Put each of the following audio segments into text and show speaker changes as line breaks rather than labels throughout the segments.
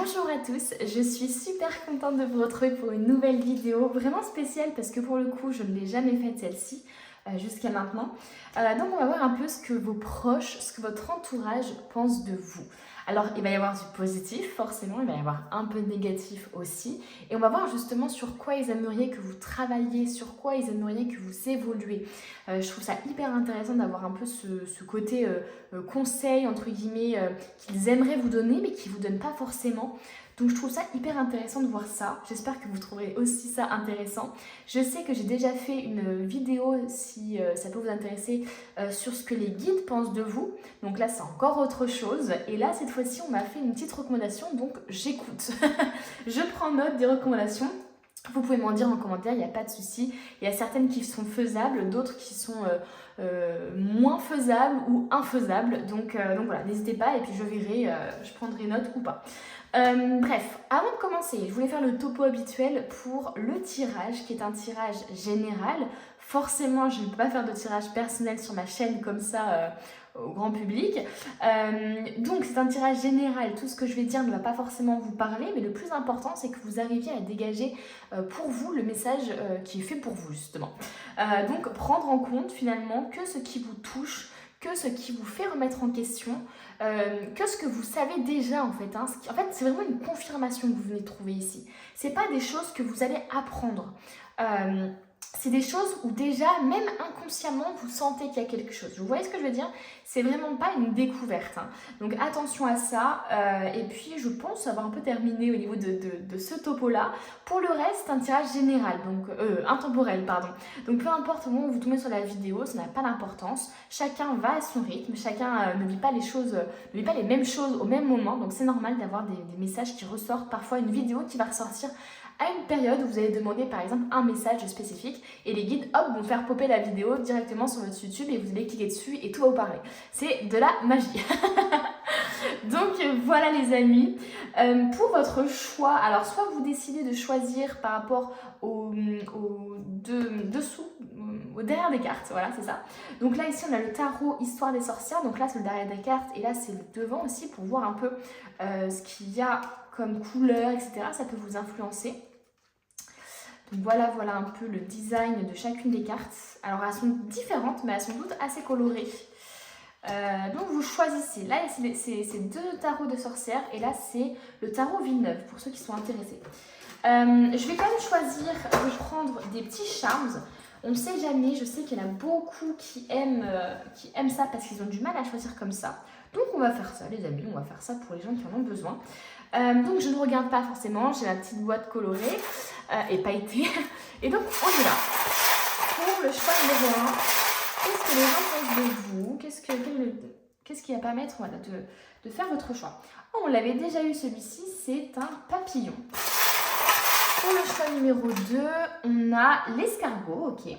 Bonjour à tous, je suis super contente de vous retrouver pour une nouvelle vidéo vraiment spéciale parce que pour le coup je ne l'ai jamais faite celle-ci jusqu'à maintenant. Donc on va voir un peu ce que vos proches, ce que votre entourage pense de vous. Alors il va y avoir du positif forcément, il va y avoir un peu de négatif aussi. Et on va voir justement sur quoi ils aimeraient que vous travailliez, sur quoi ils aimeraient que vous évoluez. Je trouve ça hyper intéressant d'avoir un peu ce côté conseil entre guillemets qu'ils aimeraient vous donner mais qui ne vous donnent pas forcément. Donc je trouve ça hyper intéressant de voir ça. J'espère que vous trouverez aussi ça intéressant. Je sais que j'ai déjà fait une vidéo, si ça peut vous intéresser, sur ce que les guides pensent de vous. Donc là, c'est encore autre chose. Et là, cette fois-ci, on m'a fait une petite recommandation, donc j'écoute. Je prends note des recommandations. Vous pouvez m'en dire en commentaire, il n'y a pas de souci. Il y a certaines qui sont faisables, d'autres qui sont moins faisables ou infaisables. Donc voilà, n'hésitez pas et puis je verrai, je prendrai note ou pas. Bref, avant de commencer, je voulais faire le topo habituel pour le tirage, qui est un tirage général. Forcément, je ne peux pas faire de tirage personnel sur ma chaîne comme ça au grand public. Donc, c'est un tirage général. Tout ce que je vais dire ne va pas forcément vous parler, mais le plus important, c'est que vous arriviez à dégager pour vous le message qui est fait pour vous, justement. Donc, prendre en compte finalement que ce qui vous touche, que ce qui vous fait remettre en question, que ce que vous savez déjà en fait. En fait, c'est vraiment une confirmation que vous venez de trouver ici. C'est pas des choses que vous allez apprendre. C'est des choses où déjà, même inconsciemment, vous sentez qu'il y a quelque chose. Vous voyez ce que je veux dire? C'est vraiment pas une découverte. Donc attention à ça. Et puis, je pense avoir un peu terminé au niveau de ce topo-là. Pour le reste, un tirage général, donc intemporel, pardon. Donc peu importe au moment où vous tombez sur la vidéo, ça n'a pas d'importance. Chacun va à son rythme, chacun ne vit pas les choses, ne vit pas les mêmes choses au même moment. Donc c'est normal d'avoir des messages qui ressortent. Parfois, une vidéo qui va ressortir à une période où vous allez demander par exemple un message spécifique et les guides hop vont faire popper la vidéo directement sur votre YouTube et vous allez cliquer dessus et tout va vous parler. C'est de la magie. Donc voilà les amis, pour votre choix, alors soit vous décidez de choisir par rapport au dessous, au derrière des cartes, voilà c'est ça. Donc là ici on a le tarot Histoire des sorcières, donc là c'est le derrière des cartes et là c'est le devant aussi pour voir un peu ce qu'il y a comme couleur, etc. Ça peut vous influencer. Donc voilà un peu le design de chacune des cartes. Alors elles sont différentes mais elles sont toutes assez colorées. Donc vous choisissez, là c'est deux tarots de sorcières et là c'est le tarot Villeneuve pour ceux qui sont intéressés. Je vais quand même choisir de prendre des petits charms. On ne sait jamais, je sais qu'il y en a beaucoup qui aiment ça parce qu'ils ont du mal à choisir comme ça. Donc on va faire ça les amis, on va faire ça pour les gens qui en ont besoin. Donc je ne regarde pas forcément, j'ai ma petite boîte colorée et pailletée. Et donc on y va. Pour le choix numéro 1, qu'est-ce que les gens pensent de vous? Qu'est-ce qui va permettre voilà, de faire votre choix? Oh, on l'avait déjà eu celui-ci, c'est un papillon. Pour le choix numéro 2, on a l'escargot, ok.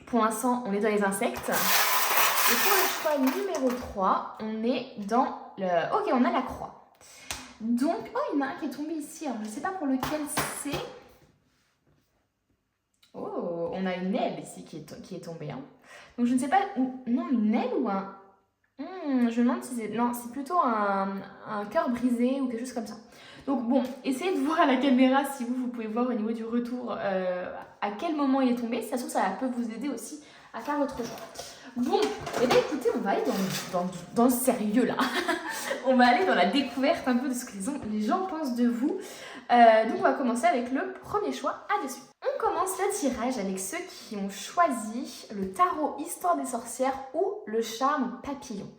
Pour l'instant, on est dans les insectes. Et pour le choix numéro 3, on est dans le... Ok, on a la croix. Donc, oh, il y en a un qui est tombé ici. Alors, je ne sais pas pour lequel c'est. Oh, on a une aile ici qui est tombée. Hein. Donc, je ne sais pas... Non, une aile ou un... je me demande si c'est... Non, c'est plutôt un cœur brisé ou quelque chose comme ça. Donc bon, essayez de voir à la caméra si vous pouvez voir au niveau du retour à quel moment il est tombé. Ça se trouve, ça peut vous aider aussi à faire votre choix. Bon, et bien écoutez, on va aller dans le sérieux là. On va aller dans la découverte un peu de ce que les gens pensent de vous. Donc on va commencer avec le premier choix à-dessus. On commence le tirage avec ceux qui ont choisi le tarot Histoire des sorcières ou le charme papillon.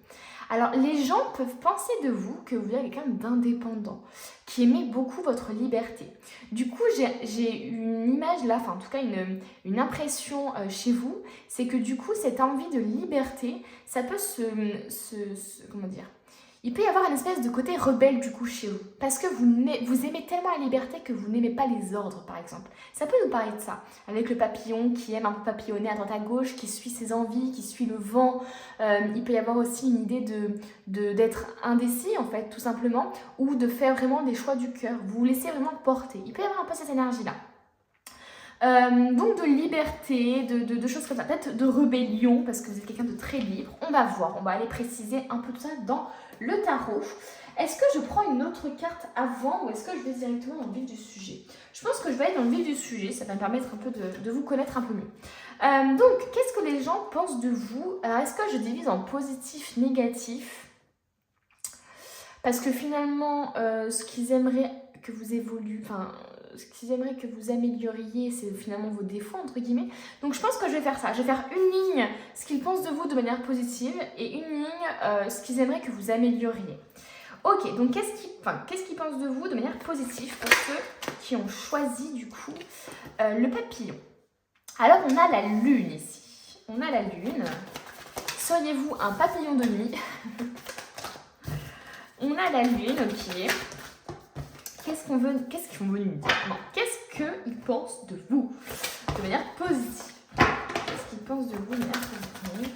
Alors, les gens peuvent penser de vous que vous êtes quelqu'un d'indépendant, qui aimait beaucoup votre liberté. Du coup, j'ai une image là, enfin en tout cas une impression chez vous, c'est que du coup, cette envie de liberté, ça peut comment dire, il peut y avoir une espèce de côté rebelle du coup chez vous. Parce que vous aimez tellement la liberté que vous n'aimez pas les ordres, par exemple. Ça peut nous parler de ça. Avec le papillon qui aime un peu papillonner à droite à gauche, qui suit ses envies, qui suit le vent. Il peut y avoir aussi une idée d'être indécis, en fait, tout simplement. Ou de faire vraiment des choix du cœur. Vous vous laissez vraiment porter. Il peut y avoir un peu cette énergie-là. Donc de liberté, de choses comme ça, peut-être de rébellion parce que vous êtes quelqu'un de très libre. On va voir, on va aller préciser un peu tout ça dans le tarot. Est-ce que je prends une autre carte avant ou est-ce que je vais directement dans le vif du sujet? Je pense que je vais aller dans le vif du sujet, ça va me permettre un peu de vous connaître un peu mieux. Donc, qu'est-ce que les gens pensent de vous? Alors, est-ce que je divise en positif, négatif? Parce que finalement, ce qu'ils aimeraient que vous évoluez, enfin, ce qu'ils aimeraient que vous amélioriez, c'est finalement vos défauts, entre guillemets. Donc, je pense que je vais faire ça. Je vais faire une ligne, ce qu'ils pensent de vous de manière positive, et une ligne, ce qu'ils aimeraient que vous amélioriez. Ok, donc qu'est-ce qu'ils pensent de vous de manière positive pour ceux qui ont choisi, du coup, le papillon? Alors, on a la lune ici. On a la lune. Seriez-vous un papillon de nuit? On a la lune, ok. Qu'est-ce qu'ils vont nous dire? Non, qu'est-ce qu'ils pensent de vous de manière positive? Qu'est-ce qu'ils pensent de vous de manière positive?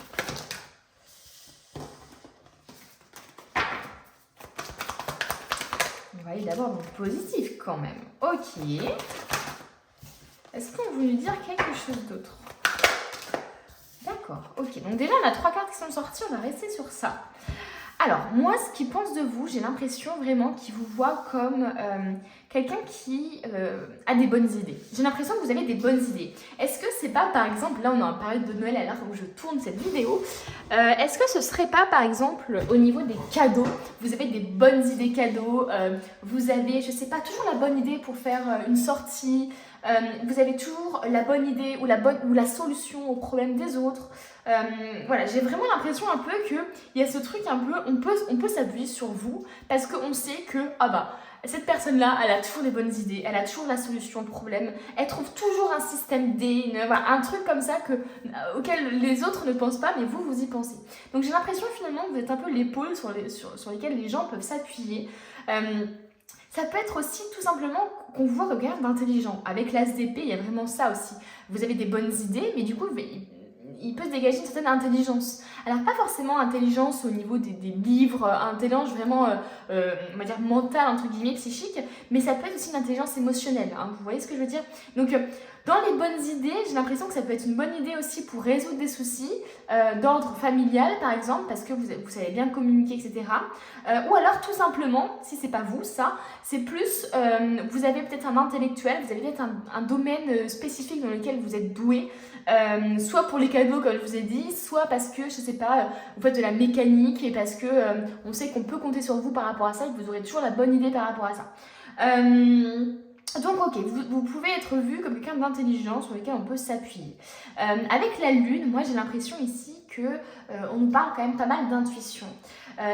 On va aller d'abord dans le positif quand même. Ok. Est-ce qu'on veut nous dire quelque chose d'autre? D'accord, ok. Donc déjà, on a 3 cartes qui sont sorties, on va rester sur ça. Alors, moi, ce qu'ils pensent de vous, j'ai l'impression vraiment qu'ils vous voient comme quelqu'un qui a des bonnes idées. J'ai l'impression que vous avez des bonnes idées. Est-ce que c'est pas, par exemple, là on est en période de Noël à l'heure où je tourne cette vidéo, est-ce que ce serait pas, par exemple, au niveau des cadeaux, vous avez des bonnes idées cadeaux, vous avez, je sais pas, toujours la bonne idée pour faire une sortie, vous avez toujours la bonne idée ou la solution aux problèmes des autres. Voilà, j'ai vraiment l'impression un peu qu'il y a ce truc un peu, on peut s'appuyer sur vous parce qu'on sait que, ah bah, cette personne-là, elle a toujours les bonnes idées, elle a toujours la solution au problème, elle trouve toujours un système D, voilà, un truc comme ça auquel les autres ne pensent pas, mais vous y pensez. Donc j'ai l'impression finalement que vous êtes un peu l'épaule sur lesquelles les gens peuvent s'appuyer. Ça peut être aussi tout simplement qu'on vous voit comme quelqu'un d'intelligent. Avec l'As d'épée, il y a vraiment ça aussi. Vous avez des bonnes idées, mais du coup, il peut se dégager une certaine intelligence. Alors, pas forcément intelligence au niveau des livres, intelligence vraiment, on va dire, mentale, entre guillemets, psychique, mais ça peut être aussi une intelligence émotionnelle. Hein, vous voyez ce que je veux dire? Donc, dans les bonnes idées, j'ai l'impression que ça peut être une bonne idée aussi pour résoudre des soucis d'ordre familial, par exemple, parce que vous savez bien communiquer, etc. Ou alors, tout simplement, si c'est pas vous, ça, c'est plus, vous avez peut-être un intellectuel, vous avez peut-être un domaine spécifique dans lequel vous êtes doué, soit pour les cadeaux, comme je vous ai dit, soit parce que, je sais pas, vous faites de la mécanique et parce que on sait qu'on peut compter sur vous par rapport à ça et que vous aurez toujours la bonne idée par rapport à ça. Donc ok, vous pouvez être vu comme quelqu'un d'intelligent sur lequel on peut s'appuyer. Avec la lune, moi j'ai l'impression ici que on nous parle quand même pas mal d'intuition.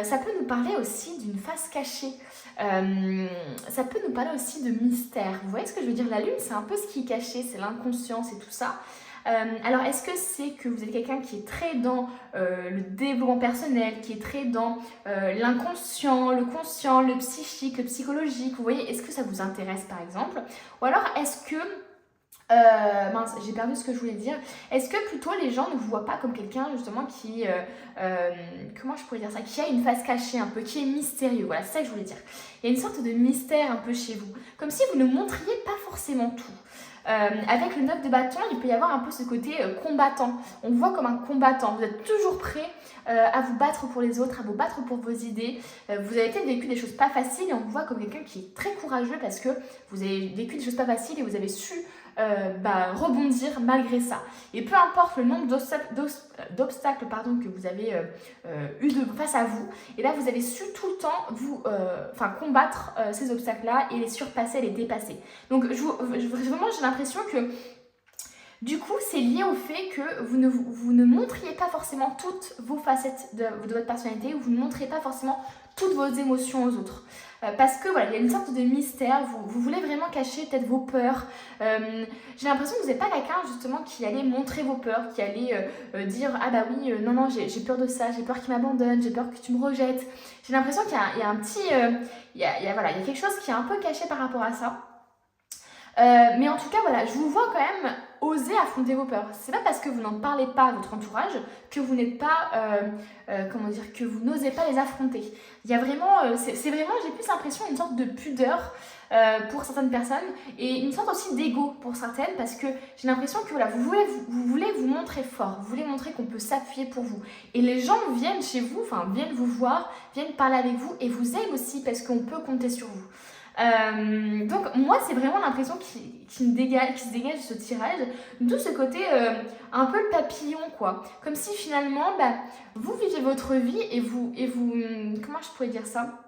Ça peut nous parler aussi d'une face cachée. Ça peut nous parler aussi de mystère. Vous voyez ce que je veux dire? La lune, c'est un peu ce qui est caché, c'est l'inconscient, c'est tout ça. Alors, est-ce que c'est que vous êtes quelqu'un qui est très dans le développement personnel, qui est très dans l'inconscient, le conscient, le psychique, le psychologique? Vous voyez, est-ce que ça vous intéresse par exemple? Ou alors, est-ce que... mince, j'ai perdu ce que je voulais dire. Est-ce que plutôt les gens ne vous voient pas comme quelqu'un justement qui... comment je pourrais dire ça? Qui a une face cachée un peu, qui est mystérieux. Voilà, c'est ça que je voulais dire. Il y a une sorte de mystère un peu chez vous. Comme si vous ne montriez pas forcément tout. Avec le 9 de bâton, il peut y avoir un peu ce côté combattant. On vous voit comme un combattant. Vous êtes toujours prêt à vous battre pour les autres, à vous battre pour vos idées. Vous avez peut-être vécu des choses pas faciles et on vous voit comme quelqu'un qui est très courageux parce que vous avez vécu des choses pas faciles et vous avez su rebondir malgré ça. Et peu importe le nombre d'obstacles que vous avez eu face à vous, et là vous avez su tout le temps combattre ces obstacles-là et les surpasser, les dépasser. Donc vraiment j'ai l'impression que du coup, c'est lié au fait que vous ne montriez pas forcément toutes vos facettes de votre personnalité, ou vous ne montrez pas forcément toutes vos émotions aux autres. Parce que voilà, il y a une sorte de mystère, vous voulez vraiment cacher peut-être vos peurs. J'ai l'impression que vous n'êtes pas quelqu'un justement qui allait montrer vos peurs, qui allait dire « Ah bah oui, non, j'ai peur de ça, j'ai peur qu'il m'abandonne, j'ai peur que tu me rejettes. » J'ai l'impression qu'il y a un petit... il y a quelque chose qui est un peu caché par rapport à ça. Mais en tout cas, voilà, je vous vois quand même oser affronter vos peurs. C'est pas parce que vous n'en parlez pas à votre entourage que vous n'êtes pas, comment dire, que vous n'osez pas les affronter. Il y a vraiment, c'est vraiment, j'ai plus l'impression, une sorte de pudeur pour certaines personnes et une sorte aussi d'ego pour certaines parce que j'ai l'impression que voilà, vous voulez vous montrer fort, vous voulez montrer qu'on peut s'appuyer pour vous. Et les gens viennent chez vous, enfin viennent vous voir, viennent parler avec vous et vous aiment aussi parce qu'on peut compter sur vous. Donc moi c'est vraiment l'impression qui se dégage de ce tirage, d'où ce côté un peu le papillon quoi, comme si finalement vous vivez votre vie et vous comment je pourrais dire ça,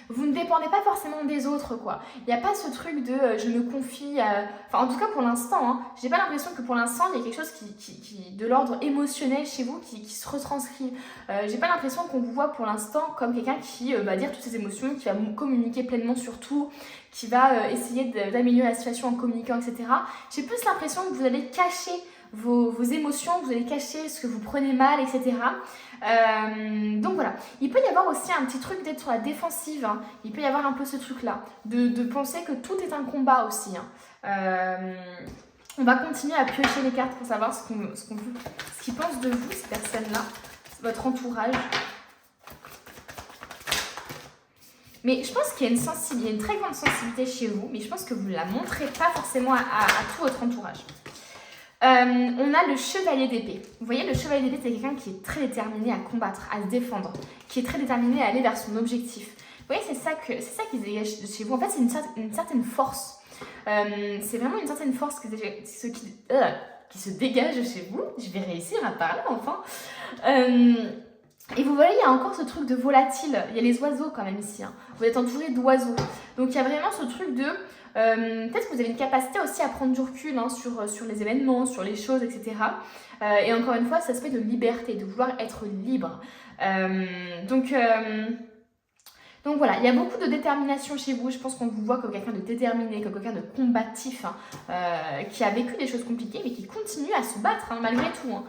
vous ne dépendez pas forcément des autres quoi. Il n'y a pas ce truc de je me confie enfin en tout cas pour l'instant hein, j'ai pas l'impression que pour l'instant il y a quelque chose qui de l'ordre émotionnel chez vous qui se retranscrit. J'ai pas l'impression qu'on vous voit pour l'instant comme quelqu'un qui va dire toutes ses émotions, qui va communiquer pleinement sur tout, qui va essayer d'améliorer la situation en communiquant, etc. J'ai plus l'impression que vous allez cacher vos émotions, vous allez cacher ce que vous prenez mal, etc. Donc voilà, il peut y avoir aussi un petit truc d'être sur la défensive, hein. Il peut y avoir un peu ce truc là, de penser que tout est un combat aussi, hein. On va continuer à piocher les cartes pour savoir ce qu'ils pensent de vous, ces personnes-là, votre entourage. Mais je pense qu'il y a une très grande sensibilité chez vous, mais je pense que vous ne la montrez pas forcément à tout votre entourage. On a le chevalier d'épée. Vous voyez, le chevalier d'épée, c'est quelqu'un qui est très déterminé à combattre, à se défendre, qui est très déterminé à aller vers son objectif. Vous voyez, c'est ça qui se dégage de chez vous. En fait, c'est une certaine force. C'est vraiment une certaine force qui se dégage de chez vous. Je vais réussir à parler enfin. Et vous voyez, il y a encore ce truc de volatile. Il y a les oiseaux quand même ici. Hein. Vous êtes entouré d'oiseaux. Donc il y a vraiment ce truc de... peut-être que vous avez une capacité aussi à prendre du recul hein, sur les événements, sur les choses, etc. Et encore une fois, cet aspect de liberté, de vouloir être libre. Donc voilà, il y a beaucoup de détermination chez vous. Je pense qu'on vous voit comme quelqu'un de déterminé, comme quelqu'un de combatif, hein, qui a vécu des choses compliquées, mais qui continue à se battre hein, malgré tout. Hein.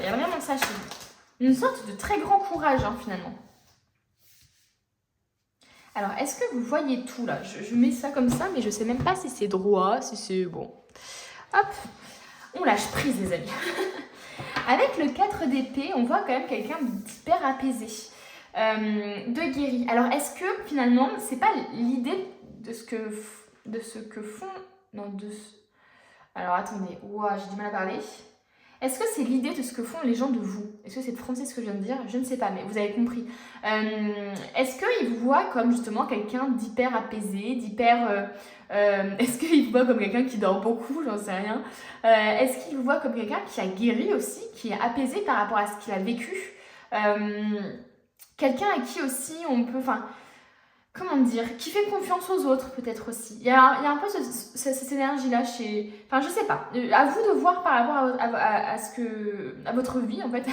Il y a vraiment ça chez vous. Une sorte de très grand courage hein, finalement. Alors, est-ce que vous voyez tout là? Je mets ça comme ça, mais je sais même pas si c'est droit, si c'est bon. Hop, on lâche prise les amis. Avec le 4 d'épée, on voit quand même quelqu'un d'hyper apaisé, de guéri. Alors, est-ce que finalement, c'est pas l'idée de ce que font... Non, alors, attendez, ouah, j'ai du mal à parler. Est-ce que c'est l'idée de ce que font les gens de vous? Est-ce que c'est français ce que je viens de dire? Je ne sais pas, mais vous avez compris. Est-ce qu'ils vous voient comme justement quelqu'un d'hyper apaisé, d'hyper... est-ce qu'ils vous voient comme quelqu'un qui dort beaucoup? J'en sais rien. Est-ce qu'ils vous voient comme quelqu'un qui a guéri aussi, qui est apaisé par rapport à ce qu'il a vécu? Quelqu'un à qui aussi on peut... Comment dire, qui fait confiance aux autres peut-être aussi. Il y a un peu cette énergie-là chez... Enfin, je sais pas. À vous de voir par rapport à votre vie, en fait,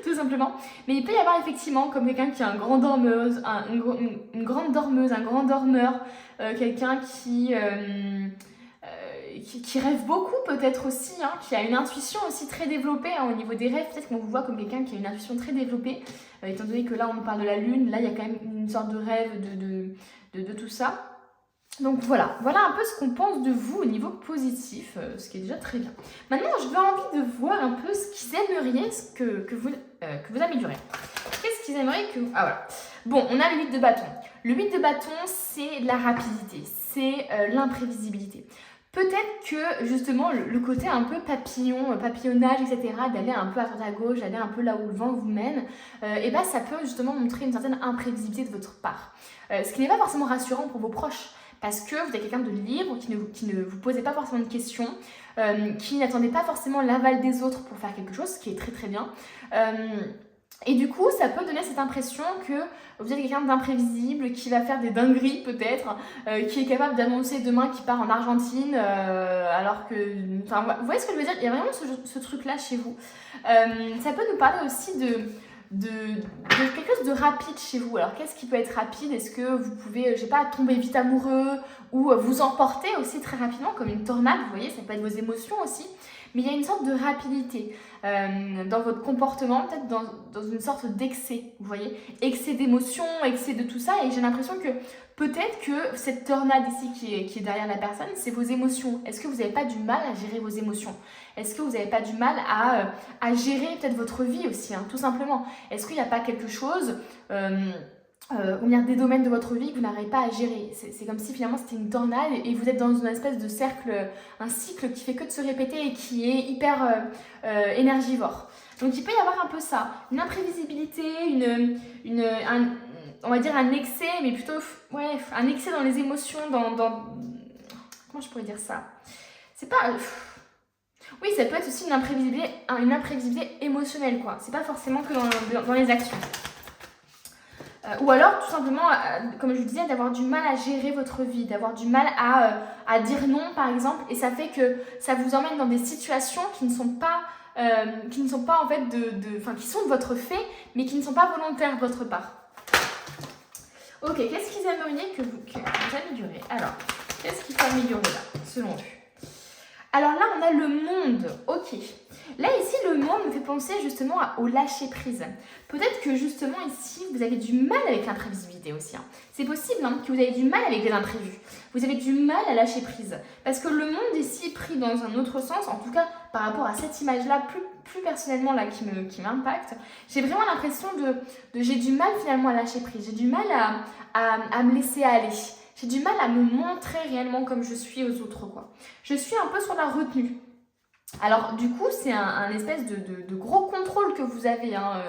tout simplement. Mais il peut y avoir effectivement comme quelqu'un qui est un grand dormeuse, une grande dormeuse, un grand dormeur, quelqu'un qui rêve beaucoup peut-être aussi, hein, qui a une intuition aussi très développée hein, au niveau des rêves. Peut-être qu'on vous voit comme quelqu'un qui a une intuition très développée, étant donné que là on parle de la lune, là il y a quand même une sorte de rêve de tout ça. Donc voilà un peu ce qu'on pense de vous au niveau positif, ce qui est déjà très bien. Maintenant je veux envie de voir un peu ce qu'ils aimeraient que vous améliorez. Qu'est-ce qu'ils aimeraient que... Ah voilà. Bon, on a le 8 de bâton. Le 8 de bâton, c'est la rapidité, c'est l'imprévisibilité. Peut-être que justement le côté un peu papillonnage, etc., d'aller un peu à droite à gauche, d'aller un peu là où le vent vous mène, et ben ça peut justement montrer une certaine imprévisibilité de votre part. Ce qui n'est pas forcément rassurant pour vos proches, parce que vous êtes quelqu'un de libre, qui ne vous posez pas forcément de questions, qui n'attendez pas forcément l'aval des autres pour faire quelque chose, ce qui est très très bien. Et du coup, ça peut donner cette impression que vous êtes quelqu'un d'imprévisible, qui va faire des dingueries peut-être, qui est capable d'annoncer demain qu'il part en Argentine, alors que... Enfin, vous voyez ce que je veux dire? Il y a vraiment ce truc-là chez vous. Ça peut nous parler aussi de quelque chose de rapide chez vous. Alors, qu'est-ce qui peut être rapide? Est-ce que vous pouvez, je sais pas, tomber vite amoureux ou vous emporter aussi très rapidement, comme une tornade, vous voyez, ça peut être vos émotions aussi. Mais il y a une sorte de rapidité dans votre comportement, peut-être dans une sorte d'excès, vous voyez, excès d'émotions, excès de tout ça, et j'ai l'impression que Peut-être que cette tornade ici qui est derrière la personne, c'est vos émotions. Est-ce que vous n'avez pas du mal à gérer vos émotions? Est-ce que vous n'avez pas du mal à gérer peut-être votre vie aussi, hein, tout simplement? Est-ce qu'il n'y a pas quelque chose, ou bien des domaines de votre vie que vous n'arrivez pas à gérer? C'est comme si finalement c'était une tornade et vous êtes dans une espèce de cercle, un cycle qui fait que de se répéter et qui est hyper énergivore. Donc il peut y avoir un peu ça, une imprévisibilité, on va dire un excès, mais plutôt un excès dans les émotions, comment je pourrais dire ça? C'est pas... oui, ça peut être aussi une imprévisibilité émotionnelle, quoi. C'est pas forcément que dans les actions. Ou alors, tout simplement, comme je vous disais, d'avoir du mal à gérer votre vie, d'avoir du mal à dire non, par exemple, et ça fait que ça vous emmène dans des situations qui ne sont pas en fait qui sont de votre fait, mais qui ne sont pas volontaires de votre part. Ok, qu'est-ce qu'ils aimeriez que vous améliorez? Alors, qu'est-ce qu'il faut améliorer là, selon eux? Alors là, on a le monde, ok. Là, ici, le monde me fait penser justement au lâcher-prise. Peut-être que justement ici, vous avez du mal avec l'imprévisibilité aussi. Hein. C'est possible hein, que vous avez du mal avec les imprévus. Vous avez du mal à lâcher prise. Parce que le monde ici, pris dans un autre sens, en tout cas par rapport à cette image-là, plus personnellement là, qui m'impacte, j'ai vraiment l'impression j'ai du mal finalement à lâcher prise. J'ai du mal à me laisser aller. J'ai du mal à me montrer réellement comme je suis aux autres, quoi. Je suis un peu sur la retenue. Alors, du coup, c'est un espèce de gros contrôle que vous avez. Hein.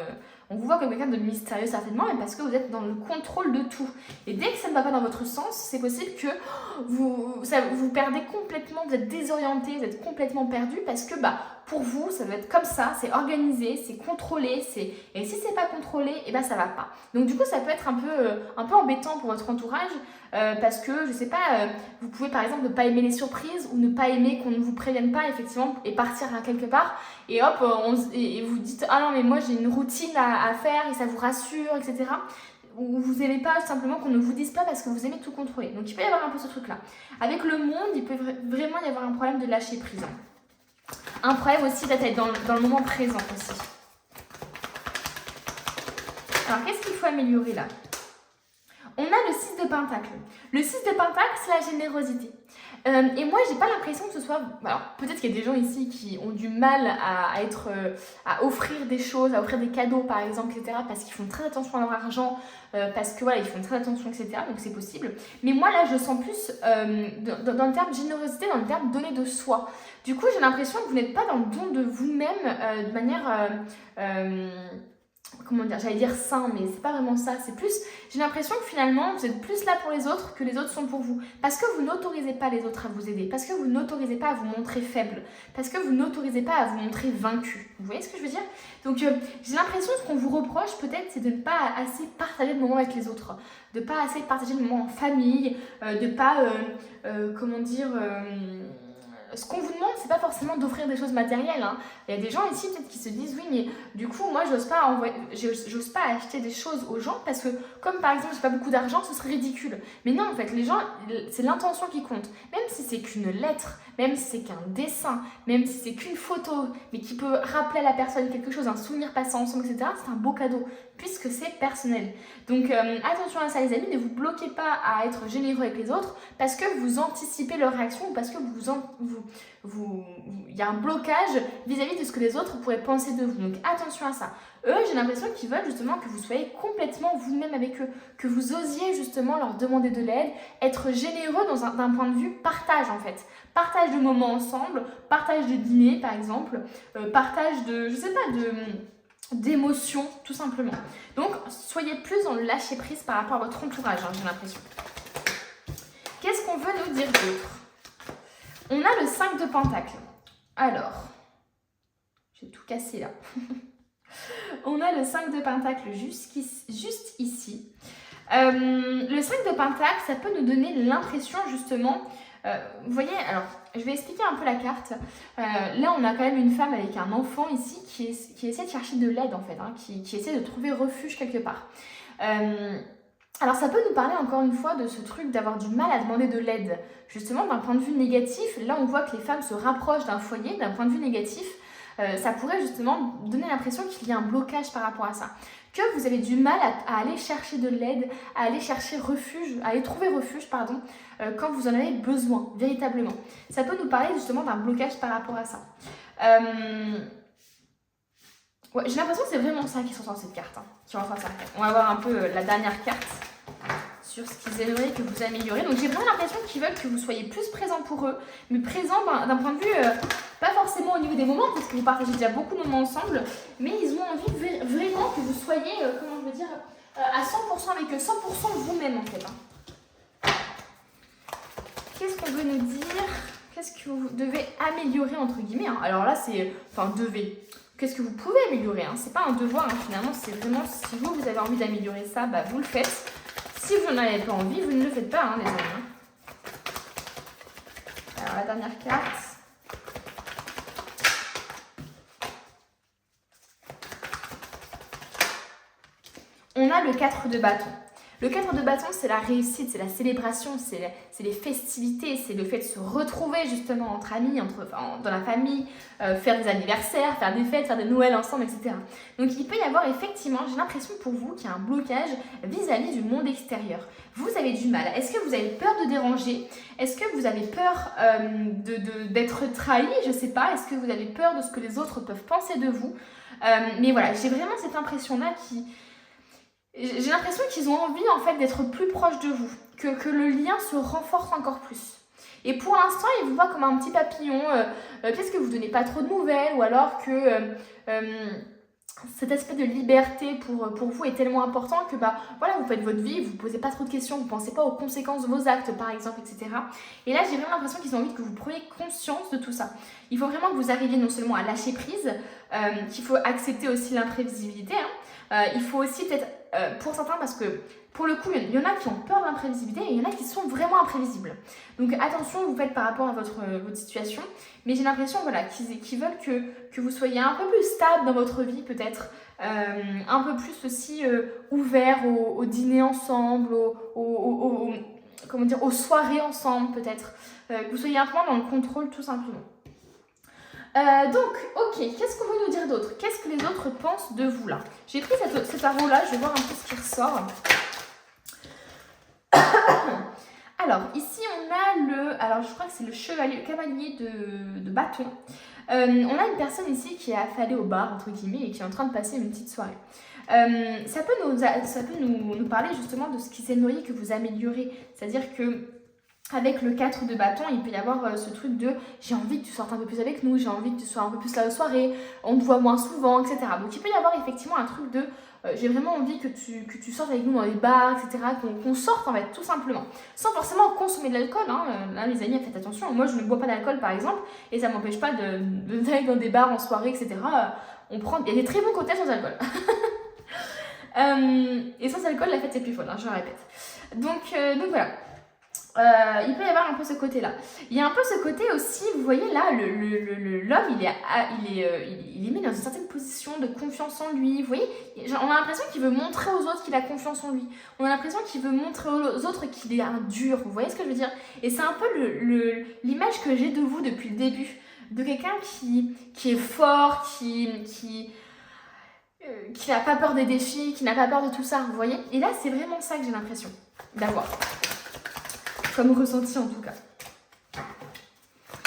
On vous voit comme quelqu'un de mystérieux, certainement, mais parce que vous êtes dans le contrôle de tout. Et dès que ça ne va pas dans votre sens, c'est possible que vous perdez complètement, vous êtes désorienté, vous êtes complètement perdu, parce que pour vous, ça doit être comme ça, c'est organisé, c'est contrôlé, et si c'est pas contrôlé, et ça va pas. Donc du coup, ça peut être un peu embêtant pour votre entourage, parce que, je sais pas, vous pouvez par exemple ne pas aimer les surprises, ou ne pas aimer qu'on ne vous prévienne pas, effectivement, et partir à quelque part, et hop, et vous dites, ah non, mais moi j'ai une routine à faire, et ça vous rassure, etc. Ou vous n'aimez pas simplement qu'on ne vous dise pas parce que vous aimez tout contrôler. Donc il peut y avoir un peu ce truc-là. Avec le monde, il peut vraiment y avoir un problème de lâcher prise. Un problème aussi d'être dans le moment présent aussi. Alors qu'est-ce qu'il faut améliorer là? On a le 6 de Pentacle. Le 6 de Pentacle, c'est la générosité. Et moi, j'ai pas l'impression que ce soit... Alors, peut-être qu'il y a des gens ici qui ont du mal à offrir des choses, à offrir des cadeaux, par exemple, etc. Parce qu'ils font très attention à leur argent, parce que voilà, ils font très attention, etc. Donc, c'est possible. Mais moi, là, je sens plus dans le terme générosité, dans le terme donner de soi. Du coup, j'ai l'impression que vous n'êtes pas dans le don de vous-même de manière... comment dire, j'allais dire sain, mais c'est pas vraiment ça, c'est plus, j'ai l'impression que finalement vous êtes plus là pour les autres que les autres sont pour vous, parce que vous n'autorisez pas les autres à vous aider, parce que vous n'autorisez pas à vous montrer faible, parce que vous n'autorisez pas à vous montrer vaincu. Vous voyez ce que je veux dire? Donc j'ai l'impression que ce qu'on vous reproche peut-être, c'est de ne pas assez partager le moment avec les autres, de pas assez partager le moment en famille, de pas, comment dire... ce qu'on vous demande, c'est pas forcément d'offrir des choses matérielles. Hein. Il y a des gens ici peut-être qui se disent oui, mais du coup, moi, j'ose pas acheter des choses aux gens parce que, comme par exemple, j'ai pas beaucoup d'argent, ce serait ridicule. Mais non, en fait, les gens, c'est l'intention qui compte. Même si c'est qu'une lettre, même si c'est qu'un dessin, même si c'est qu'une photo, mais qui peut rappeler à la personne quelque chose, un souvenir passé ensemble, etc., c'est un beau cadeau, puisque c'est personnel. Donc, attention à ça, les amis, ne vous bloquez pas à être généreux avec les autres parce que vous anticipez leur réaction ou parce que il y a un blocage vis-à-vis de ce que les autres pourraient penser de vous. Donc attention à ça. Eux, j'ai l'impression qu'ils veulent justement que vous soyez complètement vous-même avec eux, que vous osiez justement leur demander de l'aide, être généreux d'un point de vue partage en fait. Partage de moments ensemble, partage de dîner par exemple, partage de, je sais pas, d'émotions tout simplement. Donc soyez plus dans le lâcher prise par rapport à votre entourage, hein, j'ai l'impression. Qu'est-ce qu'on veut nous dire d'autre? On a le 5 de Pentacle. Alors, j'ai tout cassé là. On a le 5 de Pentacle juste ici. Le 5 de Pentacle, ça peut nous donner l'impression justement... vous voyez, alors, je vais expliquer un peu la carte. Là, on a quand même une femme avec un enfant ici qui essaie de chercher de l'aide en fait, hein, qui essaie de trouver refuge quelque part. Alors ça peut nous parler encore une fois de ce truc d'avoir du mal à demander de l'aide. Justement, d'un point de vue négatif, là on voit que les femmes se rapprochent d'un foyer, d'un point de vue négatif, ça pourrait justement donner l'impression qu'il y a un blocage par rapport à ça. que vous avez du mal à aller chercher de l'aide, à aller chercher refuge, à aller trouver refuge, pardon, quand vous en avez besoin, véritablement. Ça peut nous parler justement d'un blocage par rapport à ça. Ouais, j'ai l'impression que c'est vraiment ça qui ressort dans cette carte. Qui ressort dans cette carte. On va voir un peu la dernière carte sur ce qu'ils aimeraient que vous améliorez. Donc j'ai vraiment l'impression qu'ils veulent que vous soyez plus présent pour eux, mais présent d'un point de vue, pas forcément au niveau des moments, parce que vous partagez déjà beaucoup de moments ensemble, mais ils ont envie vraiment que vous soyez, comment je veux dire, à 100% avec eux, 100% vous-même en fait. Qu'est-ce qu'on veut nous dire? Qu'est-ce que vous devez améliorer entre guillemets, hein? Alors là c'est, enfin devez. Qu'est-ce que vous pouvez améliorer, hein? C'est pas un devoir, hein, finalement, c'est vraiment si vous avez envie d'améliorer ça, bah, vous le faites. Si vous n'en avez pas envie, vous ne le faites pas, hein, les amis. Alors, la dernière carte. On a le 4 de bâton. Le 4 de bâton, c'est la réussite, c'est la célébration, c'est les festivités, c'est le fait de se retrouver justement entre amis, dans la famille, faire des anniversaires, faire des fêtes, faire des Noëls ensemble, etc. Donc il peut y avoir effectivement, j'ai l'impression pour vous qu'il y a un blocage vis-à-vis du monde extérieur. Vous avez du mal. Est-ce que vous avez peur de déranger? Est-ce que vous avez peur d'être trahi? Je sais pas. Est-ce que vous avez peur de ce que les autres peuvent penser de vous? Mais voilà, j'ai vraiment cette impression-là qui... J'ai l'impression qu'ils ont envie en fait d'être plus proches de vous, que le lien se renforce encore plus. Et pour l'instant, ils vous voient comme un petit papillon, peut-être que vous ne donnez pas trop de nouvelles, ou alors que cet aspect de liberté pour vous est tellement important que bah, voilà, vous faites votre vie, vous ne posez pas trop de questions, vous ne pensez pas aux conséquences de vos actes par exemple, etc. Et là, j'ai vraiment l'impression qu'ils ont envie que vous preniez conscience de tout ça. Il faut vraiment que vous arriviez non seulement à lâcher prise, qu'il faut accepter aussi l'imprévisibilité, hein. Il faut aussi peut-être, pour certains, parce que pour le coup, il y en a qui ont peur de l'imprévisibilité et il y en a qui sont vraiment imprévisibles. Donc attention, vous faites par rapport à votre situation, mais j'ai l'impression voilà, qu'ils veulent que vous soyez un peu plus stable dans votre vie peut-être, un peu plus aussi ouvert au dîner ensemble, comment dire, aux soirées ensemble peut-être, que vous soyez un peu dans le contrôle tout simplement. Donc, ok, qu'est-ce qu'on veut nous dire d'autre? Qu'est-ce que les autres pensent de vous là? J'ai pris cet tarot-là, je vais voir un peu ce qui ressort. Alors, ici on a alors je crois que c'est le cavalier de bâton. On a une personne ici qui est affalée au bar, entre guillemets, et qui est en train de passer une petite soirée. Ça peut nous parler justement de ce qu'ils aimeraient que vous améliorez. C'est-à-dire que avec le 4 de bâton, il peut y avoir ce truc de j'ai envie que tu sortes un peu plus avec nous, j'ai envie que tu sois un peu plus là aux soirées, on te voit moins souvent, etc. Donc il peut y avoir effectivement un truc de j'ai vraiment envie que tu sortes avec nous dans les bars, etc. Qu'on sorte en fait, tout simplement. Sans forcément consommer de l'alcool, hein. Là les amis, faites attention. Moi je ne bois pas d'alcool par exemple, et ça ne m'empêche pas d'aller dans des bars en soirée, etc. Il y a des très bons cocktails sans alcool. Et sans alcool, la fête c'est plus folle, hein, je le répète. Donc voilà. Il peut y avoir un peu ce côté-là. Il y a un peu ce côté aussi, vous voyez là, l'homme, il est mis dans une certaine position de confiance en lui. Vous voyez, on a l'impression qu'il veut montrer aux autres qu'il a confiance en lui. On a l'impression qu'il veut montrer aux autres qu'il est un dur. Vous voyez ce que je veux dire? Et c'est un peu l'image que j'ai de vous depuis le début. De quelqu'un qui est fort, qui n'a pas peur des défis, qui n'a pas peur de tout ça. Vous voyez? Et là, c'est vraiment ça que j'ai l'impression d'avoir. Comme ressenti en tout cas.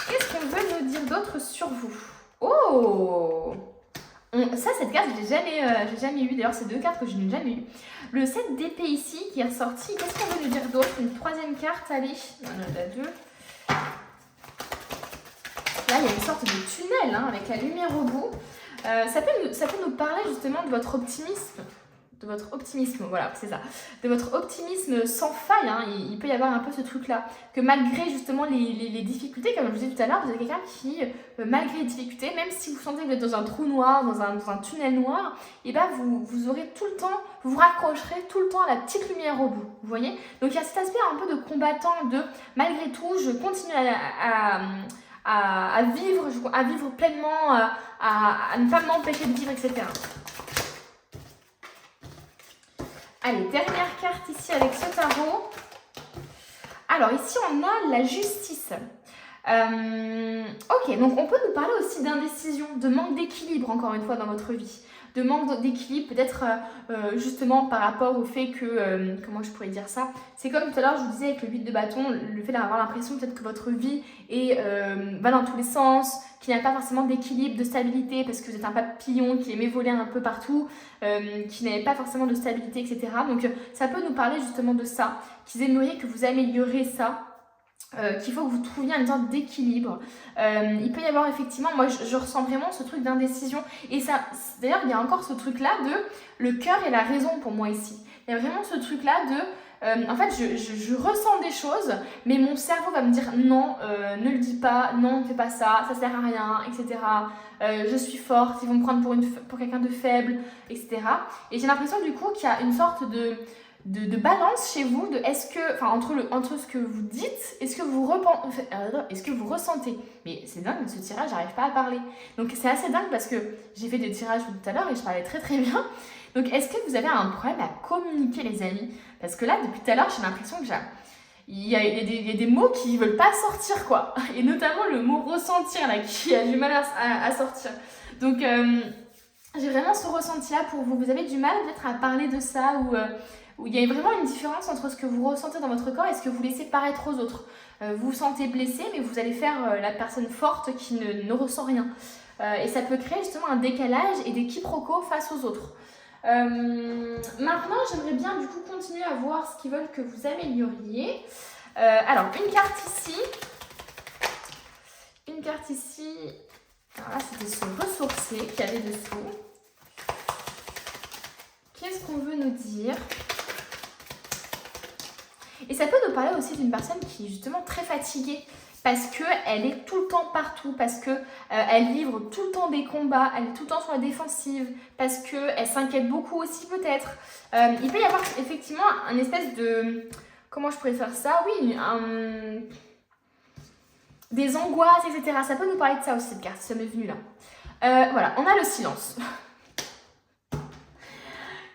Qu'est-ce qu'on veut nous dire d'autre sur vous? Oh, ça, cette carte, j'ai jamais eu. D'ailleurs, c'est deux cartes que je n'ai jamais eu. Le 7 d'épée ici qui est ressorti. Qu'est-ce qu'on veut nous dire d'autre? Une troisième carte, allez. On en a deux. Là, il y a une sorte de tunnel hein, avec la lumière au bout. Ça peut nous parler justement de votre optimisme. De votre optimisme, voilà, c'est ça. De votre optimisme sans faille, hein, il peut y avoir un peu ce truc-là. Que malgré justement les difficultés, comme je vous disais tout à l'heure, vous êtes quelqu'un qui, malgré les difficultés, même si vous sentez que vous êtes dans un trou noir, dans un tunnel noir, et ben vous aurez tout le temps, vous vous raccrocherez tout le temps à la petite lumière au bout, vous voyez? Donc il y a cet aspect un peu de combattant, de malgré tout, je continue à vivre pleinement, à ne pas m'empêcher de vivre, etc. Allez, dernière carte ici avec ce tarot. Alors ici on a la justice. Ok, donc on peut nous parler aussi d'indécision, de manque d'équilibre encore une fois dans votre vie. de manque d'équilibre, peut-être justement par rapport au fait que, comment je pourrais dire ça, c'est comme tout à l'heure je vous disais avec le 8 de bâton, le fait d'avoir l'impression peut-être que votre vie va dans tous les sens, qu'il n'y a pas forcément d'équilibre, de stabilité, parce que vous êtes un papillon qui aimait voler un peu partout, qui n'avait pas forcément de stabilité, etc. Donc ça peut nous parler justement de ça, qu'ils aimeraient que vous améliorez ça. Qu'il faut que vous trouviez une sorte d'équilibre. Il peut y avoir effectivement, moi je ressens vraiment ce truc d'indécision. Et ça, d'ailleurs, il y a encore ce truc-là de le cœur et la raison pour moi ici. Il y a vraiment ce truc-là de, en fait, je ressens des choses, mais mon cerveau va me dire non, ne le dis pas, non, ne fais pas ça, ça sert à rien, etc. Je suis forte, ils vont me prendre pour quelqu'un de faible, etc. Et j'ai l'impression du coup qu'il y a une sorte de balance chez vous, de entre ce que vous dites et ce que vous ressentez. Mais c'est dingue, ce tirage, j'arrive pas à parler. Donc c'est assez dingue parce que j'ai fait des tirages tout à l'heure et je parlais très très bien. Donc est-ce que vous avez un problème à communiquer, les amis? Parce que là, depuis tout à l'heure, j'ai l'impression que il y a des mots qui veulent pas sortir, quoi. Et notamment le mot ressentir, là, qui a du mal à sortir. Donc j'ai vraiment ce ressenti-là pour vous. Vous avez du mal peut-être à parler de ça où il y a vraiment une différence entre ce que vous ressentez dans votre corps et ce que vous laissez paraître aux autres. Vous vous sentez blessé, mais vous allez faire la personne forte qui ne ressent rien. Et ça peut créer justement un décalage et des quiproquos face aux autres. Maintenant, j'aimerais bien du coup continuer à voir ce qu'ils veulent que vous amélioriez. Alors, une carte ici. Une carte ici. Alors là, c'était se ressourcer qu'il y avait dessous. Qu'est-ce qu'on veut nous dire? Et ça peut nous parler aussi d'une personne qui est justement très fatiguée parce qu'elle est tout le temps partout, parce qu'elle livre tout le temps des combats, elle est tout le temps sur la défensive, parce qu'elle s'inquiète beaucoup aussi peut-être. Il peut y avoir effectivement un espèce de... Comment je pourrais faire ça? Oui, des angoisses, etc. Ça peut nous parler de ça aussi, cette carte, ça m'est venu là. Voilà, on a le silence.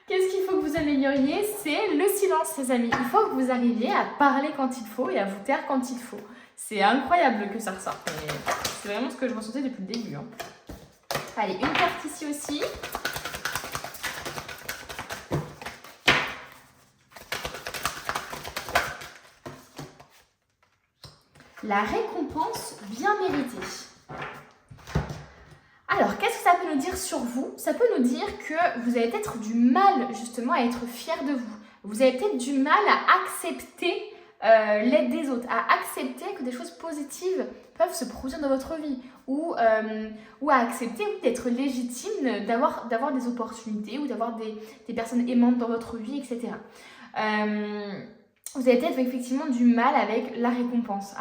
Qu'est-ce qu'il faut que vous amélioriez? C'est le silence, les amis. Il faut que vous arriviez à parler quand il faut et à vous taire quand il faut. C'est incroyable que ça ressorte. C'est vraiment ce que je ressentais depuis le début. Hein. Allez, une carte ici aussi. La récompense bien méritée. Alors, qu'est-ce que ça peut nous dire sur vous? Ça peut nous dire que vous avez peut-être du mal justement à être fier de vous. Vous avez peut-être du mal à accepter l'aide des autres, à accepter que des choses positives peuvent se produire dans votre vie ou à accepter d'être légitime, d'avoir des opportunités ou d'avoir des personnes aimantes dans votre vie, etc. Vous avez peut-être effectivement du mal avec la récompense,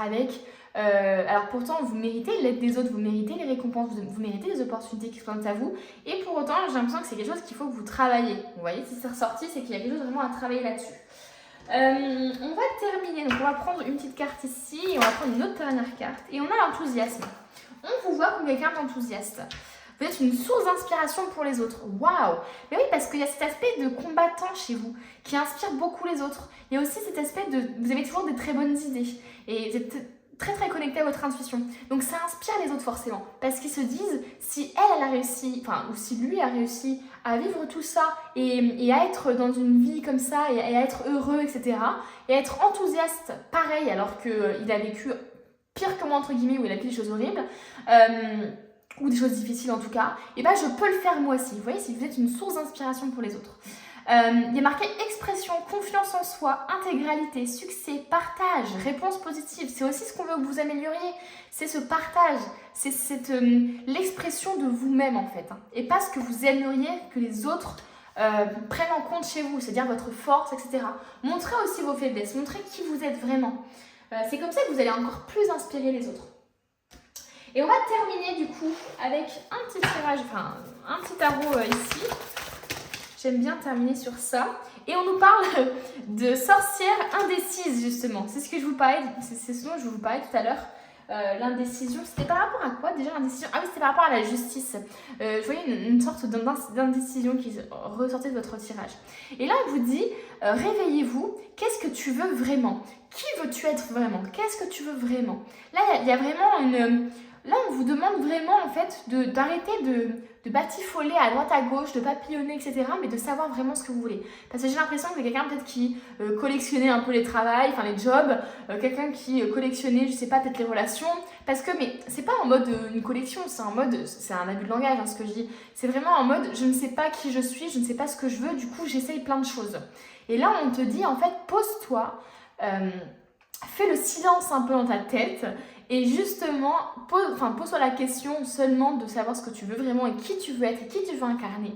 alors pourtant, vous méritez l'aide des autres, vous méritez les récompenses, vous méritez les opportunités qui se présentent à vous. Et pour autant, j'ai l'impression que c'est quelque chose qu'il faut que vous travaillez. Vous voyez, si c'est ressorti, c'est qu'il y a quelque chose vraiment à travailler là-dessus. On va terminer, donc on va prendre une petite carte ici et on va prendre une autre dernière carte. Et on a l'enthousiasme. On vous voit comme quelqu'un d'enthousiaste. Vous êtes une source d'inspiration pour les autres. Waouh! Mais oui, parce qu'il y a cet aspect de combattant chez vous qui inspire beaucoup les autres. Il y a aussi cet aspect de... Vous avez toujours des très bonnes idées. Et vous êtes très très connecté à votre intuition. Donc ça inspire les autres forcément. Parce qu'ils se disent, si elle a réussi, ou si lui a réussi à vivre tout ça et à être dans une vie comme ça et à être heureux, etc. Et à être enthousiaste, pareil, alors qu'il a vécu pire que moi, entre guillemets, où il a vécu des choses horribles, ou des choses difficiles en tout cas, et ben je peux le faire moi aussi. Vous voyez, si vous êtes une source d'inspiration pour les autres. Il y a marqué expression, confiance en soi, intégralité, succès, partage, réponse positive. C'est aussi ce qu'on veut que vous amélioriez. C'est ce partage, c'est l'expression de vous-même en fait. Hein, et pas ce que vous aimeriez que les autres prennent en compte chez vous, c'est-à-dire votre force, etc. Montrez aussi vos faiblesses, montrez qui vous êtes vraiment. C'est comme ça que vous allez encore plus inspirer les autres. Et on va terminer du coup avec un petit tirage, un petit tarot ici. J'aime bien terminer sur ça. Et on nous parle de sorcière indécise, justement. C'est ce que je vous parlais, c'est ce dont je vous parlais tout à l'heure. L'indécision, c'était par rapport à quoi déjà l'indécision? Ah oui, c'était par rapport à la justice. Je voyais une sorte d'indécision qui ressortait de votre tirage. Et là, on vous dit, réveillez-vous, qu'est-ce que tu veux vraiment? Qui veux-tu être vraiment? Qu'est-ce que tu veux vraiment? Là, il y a vraiment là, on vous demande vraiment en fait d'arrêter de batifoler à droite à gauche, de papillonner, etc. Mais de savoir vraiment ce que vous voulez. Parce que j'ai l'impression que c'est quelqu'un peut-être qui collectionnait un peu les travails, enfin les jobs, quelqu'un qui collectionnait, je sais pas, peut-être les relations. Parce que, mais c'est pas en mode une collection, c'est en mode, c'est un abus de langage, hein, ce que je dis. C'est vraiment en mode, je ne sais pas qui je suis, je ne sais pas ce que je veux, du coup j'essaye plein de choses. Et là, on te dit en fait, pose-toi, fais le silence un peu dans ta tête. Et justement, pose-toi la question seulement de savoir ce que tu veux vraiment et qui tu veux être et qui tu veux incarner.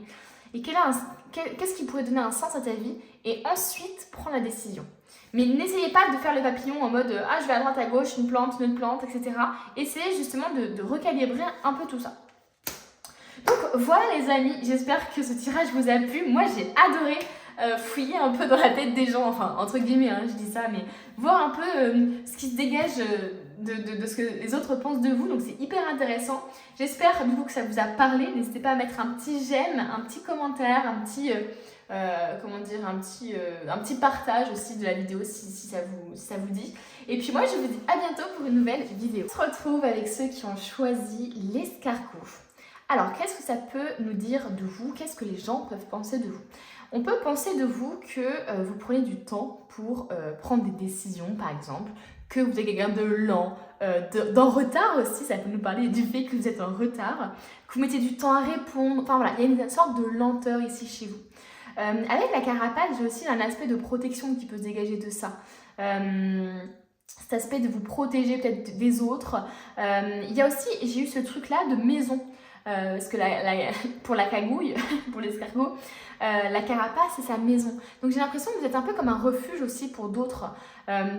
Et qu'est-ce qui pourrait donner un sens à ta vie. Et ensuite, prends la décision. Mais n'essayez pas de faire le papillon en mode « Ah, je vais à droite, à gauche, une plante, etc. » Essayez justement de recalibrer un peu tout ça. Donc voilà les amis, j'espère que ce tirage vous a plu. Moi, j'ai adoré fouiller un peu dans la tête des gens, enfin entre guillemets, hein, je dis ça, mais voir un peu ce qui se dégage de ce que les autres pensent de vous, donc c'est hyper intéressant. J'espère du coup que ça vous a parlé. N'hésitez pas à mettre un petit j'aime, un petit commentaire, un petit un petit partage aussi de la vidéo si ça vous dit. Et puis moi je vous dis à bientôt pour une nouvelle vidéo. On se retrouve avec ceux qui ont choisi l'escargot. Alors qu'est-ce que ça peut nous dire de vous? Qu'est-ce que les gens peuvent penser de vous? On peut penser de vous que vous prenez du temps pour prendre des décisions par exemple, que vous êtes quelqu'un de lent, d'en retard aussi, ça peut nous parler du fait que vous êtes en retard, que vous mettez du temps à répondre, enfin voilà, il y a une sorte de lenteur ici chez vous. Avec la carapace, j'ai aussi un aspect de protection qui peut se dégager de ça. Cet aspect de vous protéger peut-être des autres. Il y a aussi, j'ai eu ce truc-là de maison. Parce que pour la cagouille, pour l'escargot, la carapace c'est sa maison. Donc j'ai l'impression que vous êtes un peu comme un refuge aussi pour d'autres,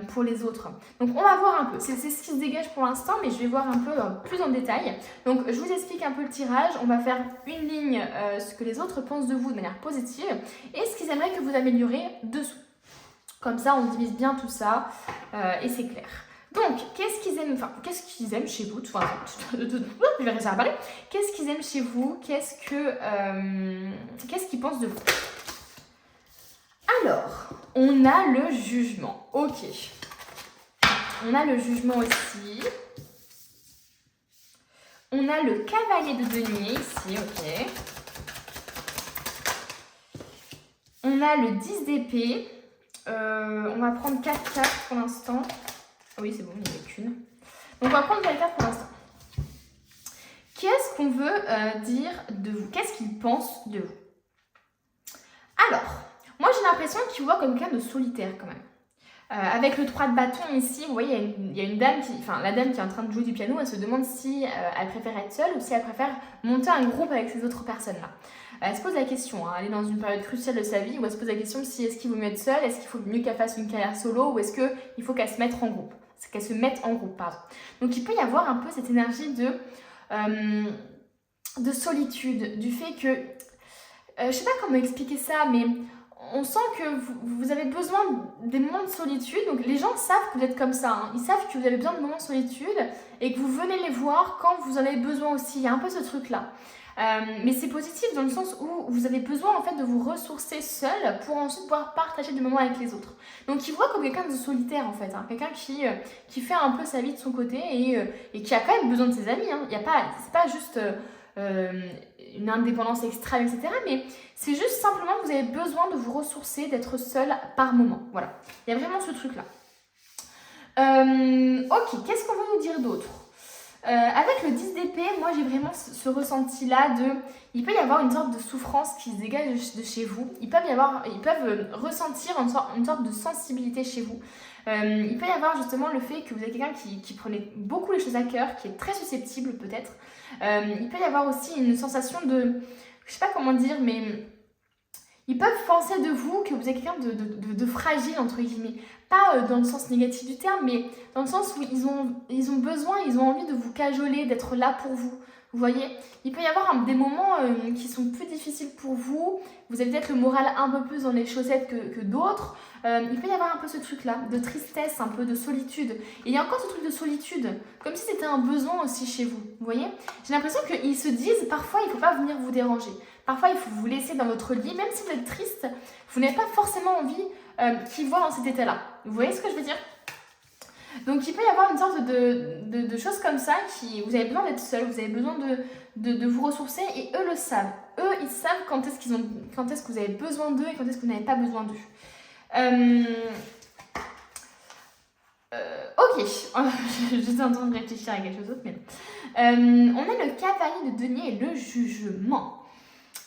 pour les autres. Donc on va voir un peu, c'est ce qui se dégage pour l'instant, mais je vais voir un peu plus en détail. Donc je vous explique un peu le tirage, on va faire une ligne, ce que les autres pensent de vous de manière positive, et ce qu'ils aimeraient que vous améliorez dessous. Comme ça on divise bien tout ça, et c'est clair. Donc, qu'est-ce qu'ils aiment chez vous? Je vais réussir à parler. Qu'est-ce qu'ils aiment chez vous? Qu'est-ce qu'ils pensent de vous? Alors, on a le jugement. Ok. On a le jugement aussi. On a le cavalier de denier ici, ok. On a le 10 d'épée. On va prendre 4 cartes pour l'instant. Oui, c'est bon, il n'y en a qu'une. Donc, on va prendre 4 cartes pour l'instant. Qu'est-ce qu'on veut dire de vous? Qu'est-ce qu'ils pensent de vous? Alors, moi, j'ai l'impression qu'ils vous voient comme quelqu'un de solitaire quand même. Avec le 3 de bâton ici, vous voyez, il y a une dame la dame qui est en train de jouer du piano, elle se demande si elle préfère être seule ou si elle préfère monter un groupe avec ces autres personnes-là. Elle se pose la question, hein, elle est dans une période cruciale de sa vie où elle se pose la question si est-ce qu'il vaut mieux être seule, est-ce qu'il faut mieux qu'elle fasse une carrière solo ou est-ce qu'il faut qu'elle se mette en groupe. Donc il peut y avoir un peu cette énergie de solitude, du fait que, je sais pas comment expliquer ça, mais on sent que vous avez besoin des moments de solitude. Donc les gens savent que vous êtes comme ça, hein. Ils savent que vous avez besoin de moments de solitude et que vous venez les voir quand vous en avez besoin aussi. Il y a un peu ce truc-là. Mais c'est positif dans le sens où vous avez besoin en fait de vous ressourcer seul pour ensuite pouvoir partager des moments avec les autres. Donc il voit comme quelqu'un de solitaire en fait, hein. Quelqu'un qui fait un peu sa vie de son côté et qui a quand même besoin de ses amis, hein. C'est pas juste une indépendance extrême, etc. Mais c'est juste simplement que vous avez besoin de vous ressourcer, d'être seul par moment. Voilà, il y a vraiment ce truc-là. Ok, qu'est-ce qu'on veut nous dire d'autre? Avec le 10 d'épée, moi j'ai vraiment ce ressenti-là il peut y avoir une sorte de souffrance qui se dégage de chez vous. Ils peuvent ressentir une sorte de sensibilité chez vous. Il peut y avoir justement le fait que vous êtes quelqu'un qui prenait beaucoup les choses à cœur, qui est très susceptible peut-être. Il peut y avoir aussi une sensation je sais pas comment dire, mais ils peuvent penser de vous que vous êtes quelqu'un de fragile, entre guillemets. Pas dans le sens négatif du terme, mais dans le sens où ils ont besoin, ils ont envie de vous cajoler, d'être là pour vous. Vous voyez, il peut y avoir des moments qui sont plus difficiles pour vous. Vous avez peut-être le moral un peu plus dans les chaussettes que d'autres. Il peut y avoir un peu ce truc-là, de tristesse, un peu de solitude. Et il y a encore ce truc de solitude, comme si c'était un besoin aussi chez vous. Vous voyez, j'ai l'impression qu'ils se disent, parfois, il ne faut pas venir vous déranger. Parfois, il faut vous laisser dans votre lit. Même si vous êtes triste, vous n'avez pas forcément envie qu'ils voient dans cet état-là. Vous voyez ce que je veux dire? Donc il peut y avoir une sorte de choses comme ça qui, vous avez besoin d'être seul, vous avez besoin de vous ressourcer et eux le savent. Eux, ils savent quand est-ce que vous avez besoin d'eux et quand est-ce que vous n'avez pas besoin d'eux. Ok, j'étais en train de réfléchir à quelque chose d'autre, mais non. On a le cavalier de denier et le jugement.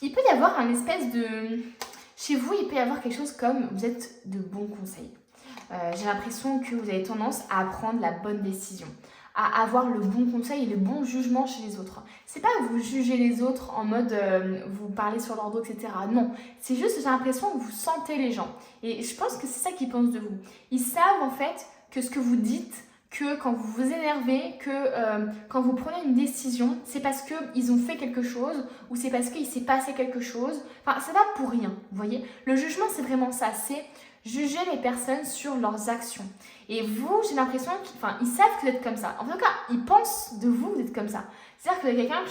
Il peut y avoir un espèce de... Chez vous, il peut y avoir quelque chose comme vous êtes de bons conseils. J'ai l'impression que vous avez tendance à prendre la bonne décision, à avoir le bon conseil et le bon jugement chez les autres. C'est pas que vous jugez les autres en mode vous parlez sur leur dos, etc. Non, c'est juste j'ai l'impression que vous sentez les gens. Et je pense que c'est ça qu'ils pensent de vous. Ils savent en fait que ce que vous dites, que quand vous vous énervez, que quand vous prenez une décision, c'est parce qu'ils ont fait quelque chose ou c'est parce qu'il s'est passé quelque chose. Enfin, c'est pas pour rien, vous voyez. Le jugement, c'est vraiment ça, c'est juger les personnes sur leurs actions. Et vous, j'ai l'impression qu'ils savent que vous êtes comme ça. En tout cas, ils pensent de vous, vous êtes comme ça. C'est-à-dire que vous êtes quelqu'un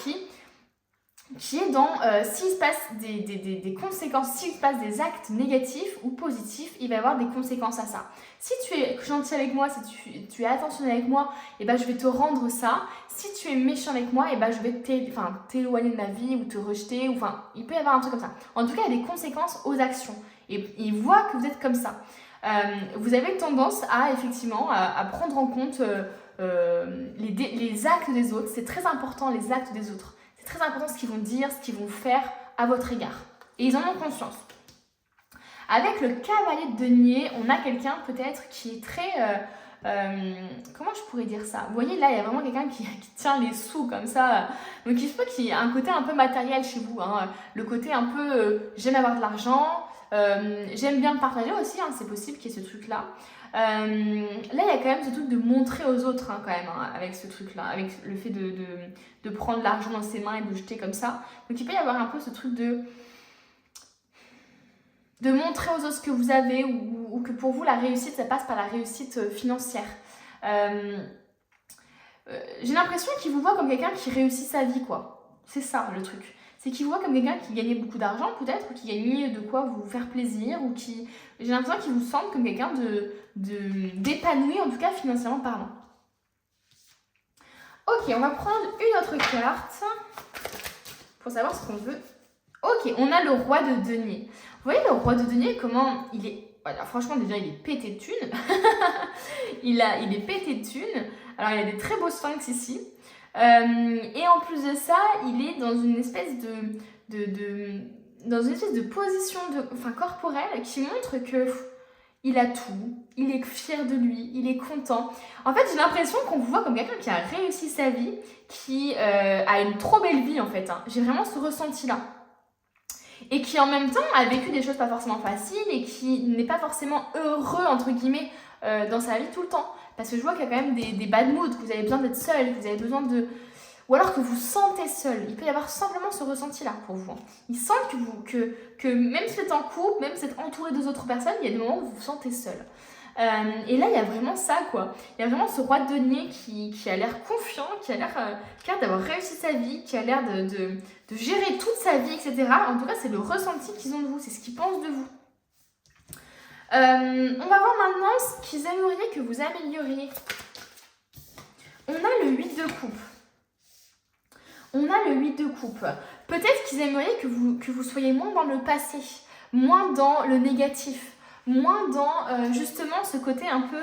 qui est dans, s'il se passe des conséquences, s'il se passe des actes négatifs ou positifs, il va y avoir des conséquences à ça. Si tu es gentil avec moi, si tu es attentionné avec moi, et ben je vais te rendre ça. Si tu es méchant avec moi, et ben je vais t'éloigner de ma vie ou te rejeter. Enfin, il peut y avoir un truc comme ça. En tout cas, il y a des conséquences aux actions. Et il voit que vous êtes comme ça. Vous avez tendance à, effectivement, à prendre en compte les actes des autres. C'est très important, les actes des autres. C'est très important ce qu'ils vont dire, ce qu'ils vont faire à votre égard. Et ils en ont conscience. Avec le cavalier de denier, on a quelqu'un peut-être qui est très... comment je pourrais dire ça? Vous voyez, là, il y a vraiment quelqu'un qui tient les sous comme ça. Donc, il se peut qu'il y ait un côté un peu matériel chez vous. Hein. Le côté un peu, j'aime avoir de l'argent, j'aime bien le partager aussi, hein, c'est possible qu'il y ait ce truc-là. Là, il y a quand même ce truc de montrer aux autres, hein, quand même, hein, avec ce truc-là, avec le fait de prendre l'argent dans ses mains et de le jeter comme ça. Donc, il peut y avoir un peu ce truc de montrer aux autres ce que vous avez ou que pour vous, la réussite, ça passe par la réussite financière. J'ai l'impression qu'il vous voit comme quelqu'un qui réussit sa vie, quoi. C'est ça, le truc. C'est qu'il vous voit comme quelqu'un qui gagnait beaucoup d'argent, peut-être, ou qui gagnait de quoi vous faire plaisir, ou qui... J'ai l'impression qu'il vous semble comme quelqu'un d'épanoui, en tout cas, financièrement parlant. Ok, on va prendre une autre carte pour savoir ce qu'on veut. Ok, on a le roi de denier. Vous voyez le roi de denier, comment il est... Voilà, franchement, déjà, il est pété de thunes. il est pété de thunes. Alors, il y a des très beaux sphinx ici. Et en plus de ça, il est dans une espèce dans une espèce de position corporelle qui montre que il a tout, il est fier de lui, il est content. En fait, j'ai l'impression qu'on vous voit comme quelqu'un qui a réussi sa vie, qui a une trop belle vie en fait. Hein. J'ai vraiment ce ressenti-là. Et qui en même temps a vécu des choses pas forcément faciles et qui n'est pas forcément heureux, entre guillemets, dans sa vie tout le temps. Parce que je vois qu'il y a quand même des bad moods, que vous avez besoin d'être seul, que vous avez besoin de... Ou alors que vous sentez seul. Il peut y avoir simplement ce ressenti-là pour vous. Hein. Il sent que même si vous êtes en couple, même si vous êtes entouré d'autres personnes, il y a des moments où vous vous sentez seul. Et là, il y a vraiment ça, quoi. Il y a vraiment ce roi de denier qui a l'air confiant, qui a l'air d'avoir réussi sa vie, qui a l'air de gérer toute sa vie, etc. En tout cas, c'est le ressenti qu'ils ont de vous, c'est ce qu'ils pensent de vous. On va voir maintenant ce qu'ils aimeraient que vous amélioriez. On a le 8 de coupe. On a le 8 de coupe. Peut-être qu'ils aimeraient que vous soyez moins dans le passé, moins dans le négatif, moins dans justement ce côté un peu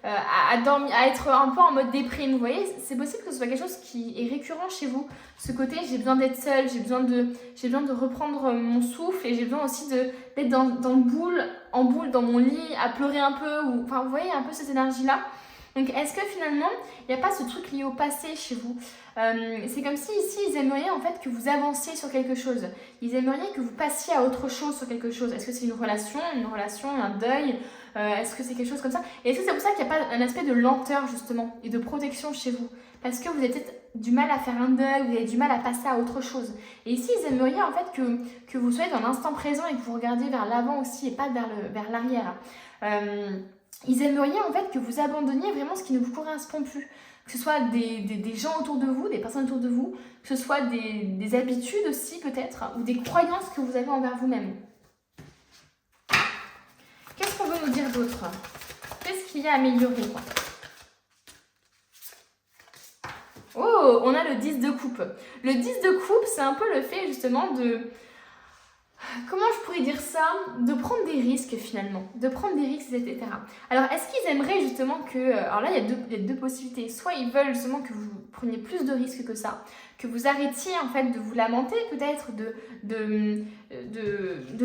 à être un peu en mode déprime. Vous voyez, c'est possible que ce soit quelque chose qui est récurrent chez vous. Ce côté, j'ai besoin d'être seule, j'ai besoin de reprendre mon souffle et j'ai besoin aussi d'être en boule dans mon lit, à pleurer un peu. Enfin, vous voyez un peu cette énergie-là. Donc, est-ce que finalement, il n'y a pas ce truc lié au passé chez vous? C'est comme si ici, ils aimeraient en fait que vous avanciez sur quelque chose. Ils aimeraient que vous passiez à autre chose sur quelque chose. Est-ce que c'est une relation, un deuil? Est-ce que c'est quelque chose comme ça? Et est-ce que c'est pour ça qu'il n'y a pas un aspect de lenteur justement et de protection chez vous? Parce que vous avez peut-être du mal à faire un deuil, vous avez du mal à passer à autre chose. Et ici, ils aimeraient en fait que vous soyez dans l'instant présent et que vous regardiez vers l'avant aussi et pas vers l'arrière. Ils aimeraient en fait que vous abandonniez vraiment ce qui ne vous correspond plus. Que ce soit des gens autour de vous, des personnes autour de vous, que ce soit des habitudes aussi peut-être, ou des croyances que vous avez envers vous-même. Qu'est-ce qu'on veut nous dire d'autre? Qu'est-ce qu'il y a à améliorer, quoi? Oh, on a le 10 de coupe. Le 10 de coupe, c'est un peu le fait justement de... Comment je pourrais dire ça? De prendre des risques finalement, de prendre des risques, etc. Alors, est-ce qu'ils aimeraient justement que... Alors là, il y a deux possibilités. Soit ils veulent justement que vous preniez plus de risques que ça, que vous arrêtiez en fait de vous lamenter peut-être, de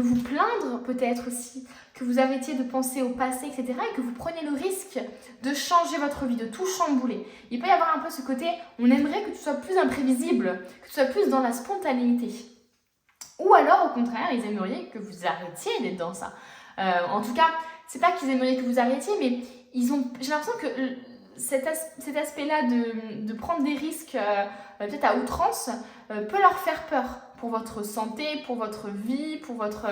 vous plaindre peut-être aussi, que vous arrêtiez de penser au passé, etc. et que vous preniez le risque de changer votre vie, de tout chambouler. Il peut y avoir un peu ce côté, on aimerait que tu sois plus imprévisible, que tu sois plus dans la spontanéité. Ou alors, au contraire, ils aimeraient que vous arrêtiez d'être dans ça. En tout cas, c'est pas qu'ils aimeraient que vous arrêtiez, mais j'ai l'impression que cet aspect-là de prendre des risques, peut-être à outrance, peut leur faire peur pour votre santé, pour votre vie, pour votre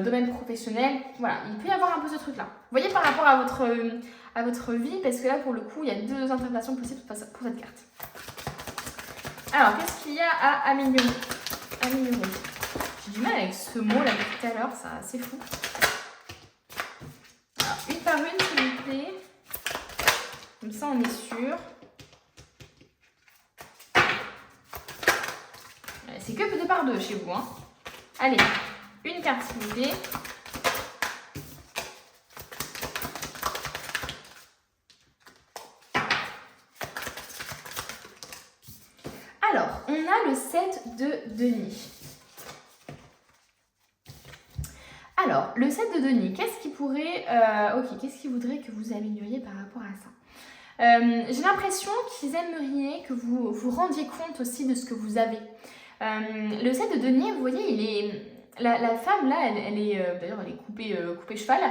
domaine professionnel. Voilà, il peut y avoir un peu ce truc-là. Vous voyez par rapport à votre vie, parce que là, pour le coup, il y a deux interprétations possibles pour cette carte. Alors, qu'est-ce qu'il y a à améliorer? J'ai du mal avec ce mot là depuis tout à l'heure, c'est assez fou. Alors, une par une, s'il vous plaît. Comme ça, on est sûr. C'est que 2 par 2 chez vous. Hein. Allez, une carte, s'il vous plaît. Alors, on a le 7 de denier. Alors, le 7 de denier, qu'est-ce qui pourrait... qu'est-ce qu'il voudrait que vous amélioriez par rapport à ça? J'ai l'impression qu'ils aimeraient que vous vous rendiez compte aussi de ce que vous avez. Le 7 de denier, vous voyez, il est... La femme, là, elle est... D'ailleurs, elle est coupée cheval.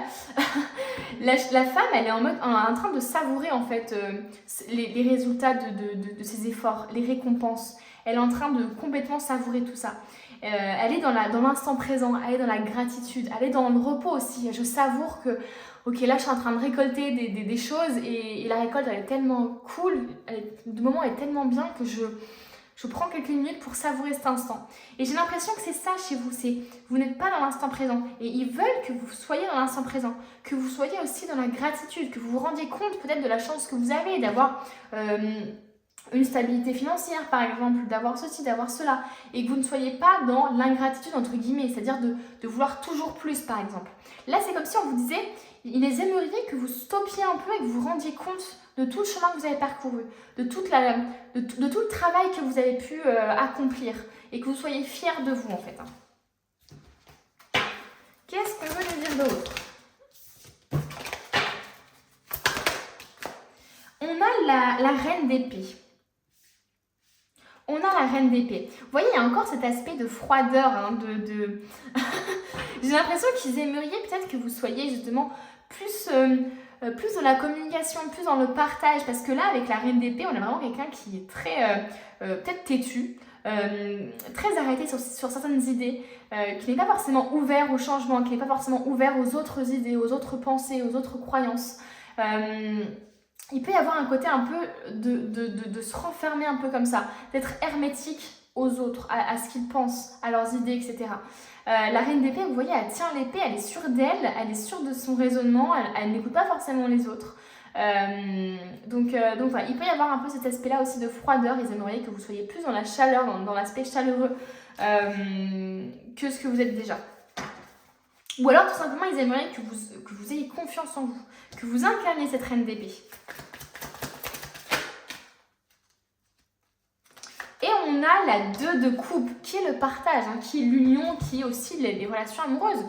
la femme, elle est en train de savourer, en fait, les résultats de ses efforts, les récompenses. Elle est en train de complètement savourer tout ça. Elle est dans l'instant présent, elle est dans la gratitude, elle est dans le repos aussi. Je savoure que, ok, là je suis en train de récolter des choses et la récolte elle est tellement cool, le moment est tellement bien que je prends quelques minutes pour savourer cet instant. Et j'ai l'impression que c'est ça chez vous, vous n'êtes pas dans l'instant présent. Et ils veulent que vous soyez dans l'instant présent, que vous soyez aussi dans la gratitude, que vous vous rendiez compte peut-être de la chance que vous avez d'avoir... une stabilité financière par exemple, d'avoir ceci, d'avoir cela, et que vous ne soyez pas dans l'ingratitude entre guillemets, c'est-à-dire de vouloir toujours plus par exemple. Là c'est comme si on vous disait, ils aimeraient que vous stoppiez un peu et que vous vous rendiez compte de tout le chemin que vous avez parcouru, de tout le travail que vous avez pu accomplir, et que vous soyez fiers de vous en fait. Qu'est-ce qu'on veut nous dire d'autre? On a la reine d'épée. On a la reine d'épée. Vous voyez, il y a encore cet aspect de froideur. Hein, J'ai l'impression qu'ils aimeraient peut-être que vous soyez justement plus dans la communication, plus dans le partage. Parce que là, avec la reine d'épée, on a vraiment quelqu'un qui est très, peut-être têtu, très arrêté sur certaines idées, qui n'est pas forcément ouvert au changement, qui n'est pas forcément ouvert aux autres idées, aux autres pensées, aux autres croyances. Il peut y avoir un côté un peu de se renfermer un peu comme ça, d'être hermétique aux autres, à ce qu'ils pensent, à leurs idées, etc. La reine d'épée, vous voyez, elle tient l'épée, elle est sûre d'elle, elle est sûre de son raisonnement, elle n'écoute pas forcément les autres. Donc voilà, il peut y avoir un peu cet aspect-là aussi de froideur. Ils aimeraient que vous soyez plus dans la chaleur, dans l'aspect chaleureux que ce que vous êtes déjà. Ou alors tout simplement ils aimeraient que vous ayez confiance en vous, que vous incarniez cette reine d'épée. Et on a la 2 de coupe, qui est le partage, hein, qui est l'union, qui est aussi les relations amoureuses.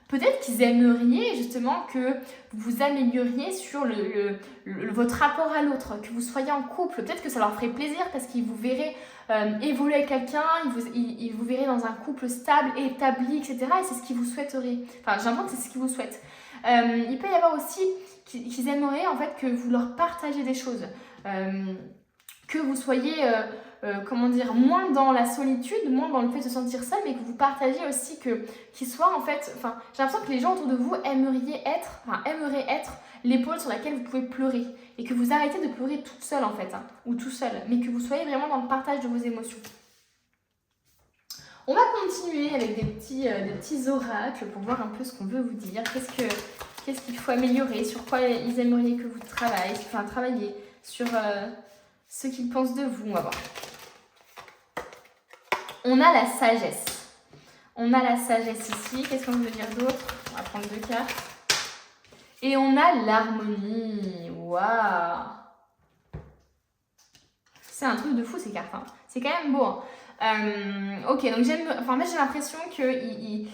Peut-être qu'ils aimeraient justement que vous amélioriez sur votre rapport à l'autre, que vous soyez en couple. Peut-être que ça leur ferait plaisir parce qu'ils vous verraient évoluer avec quelqu'un, ils vous verraient dans un couple stable, établi, etc. Et c'est ce qu'ils vous souhaiteraient. Enfin, j'ai l'impression que c'est ce qu'ils vous souhaitent. Il peut y avoir aussi qu'ils aimeraient en fait que vous leur partagez des choses. Que vous soyez... moins dans la solitude, moins dans le fait de se sentir seul, mais que vous partagez aussi qu'ils soient en fait, j'ai l'impression que les gens autour de vous aimeraient être l'épaule sur laquelle vous pouvez pleurer, et que vous arrêtez de pleurer toute seule en fait, hein, ou tout seul, mais que vous soyez vraiment dans le partage de vos émotions. On va continuer avec des petits oracles pour voir un peu ce qu'on veut vous dire, qu'est-ce qu'il faut améliorer, sur quoi ils aimeraient que vous travailliez sur ce qu'ils pensent de vous. On va voir. On a la sagesse. On a la sagesse ici. Qu'est-ce qu'on veut dire d'autre? On va prendre 2 cartes. Et on a l'harmonie. Waouh! C'est un truc de fou ces cartes. Hein. C'est quand même beau. Hein. Ok, donc moi j'ai l'impression qu'il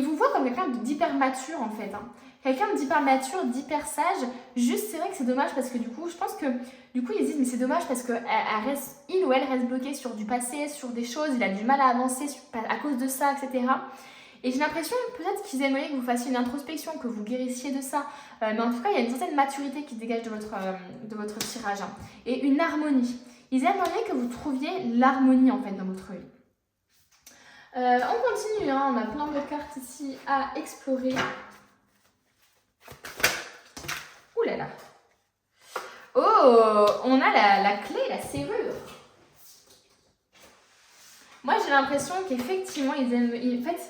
vous voit comme quelqu'un d'hyper mature en fait. Hein. Quelqu'un d'hyper mature, d'hyper sage. Juste, c'est vrai que c'est dommage parce que du coup, je pense que du coup, ils disent mais c'est dommage parce que il ou elle reste bloqué sur du passé, sur des choses, il a du mal à avancer à cause de ça, etc. Et j'ai l'impression peut-être qu'ils aimeraient que vous fassiez une introspection, que vous guérissiez de ça. Mais en tout cas, il y a une certaine maturité qui se dégage de votre tirage. Hein. Et une harmonie. Ils aimeraient que vous trouviez l'harmonie en fait dans votre vie. On continue, hein. On a plein de cartes ici à explorer. Ouh là là. Oh, on a la clé, la serrure. Moi, j'ai l'impression qu'effectivement, en fait,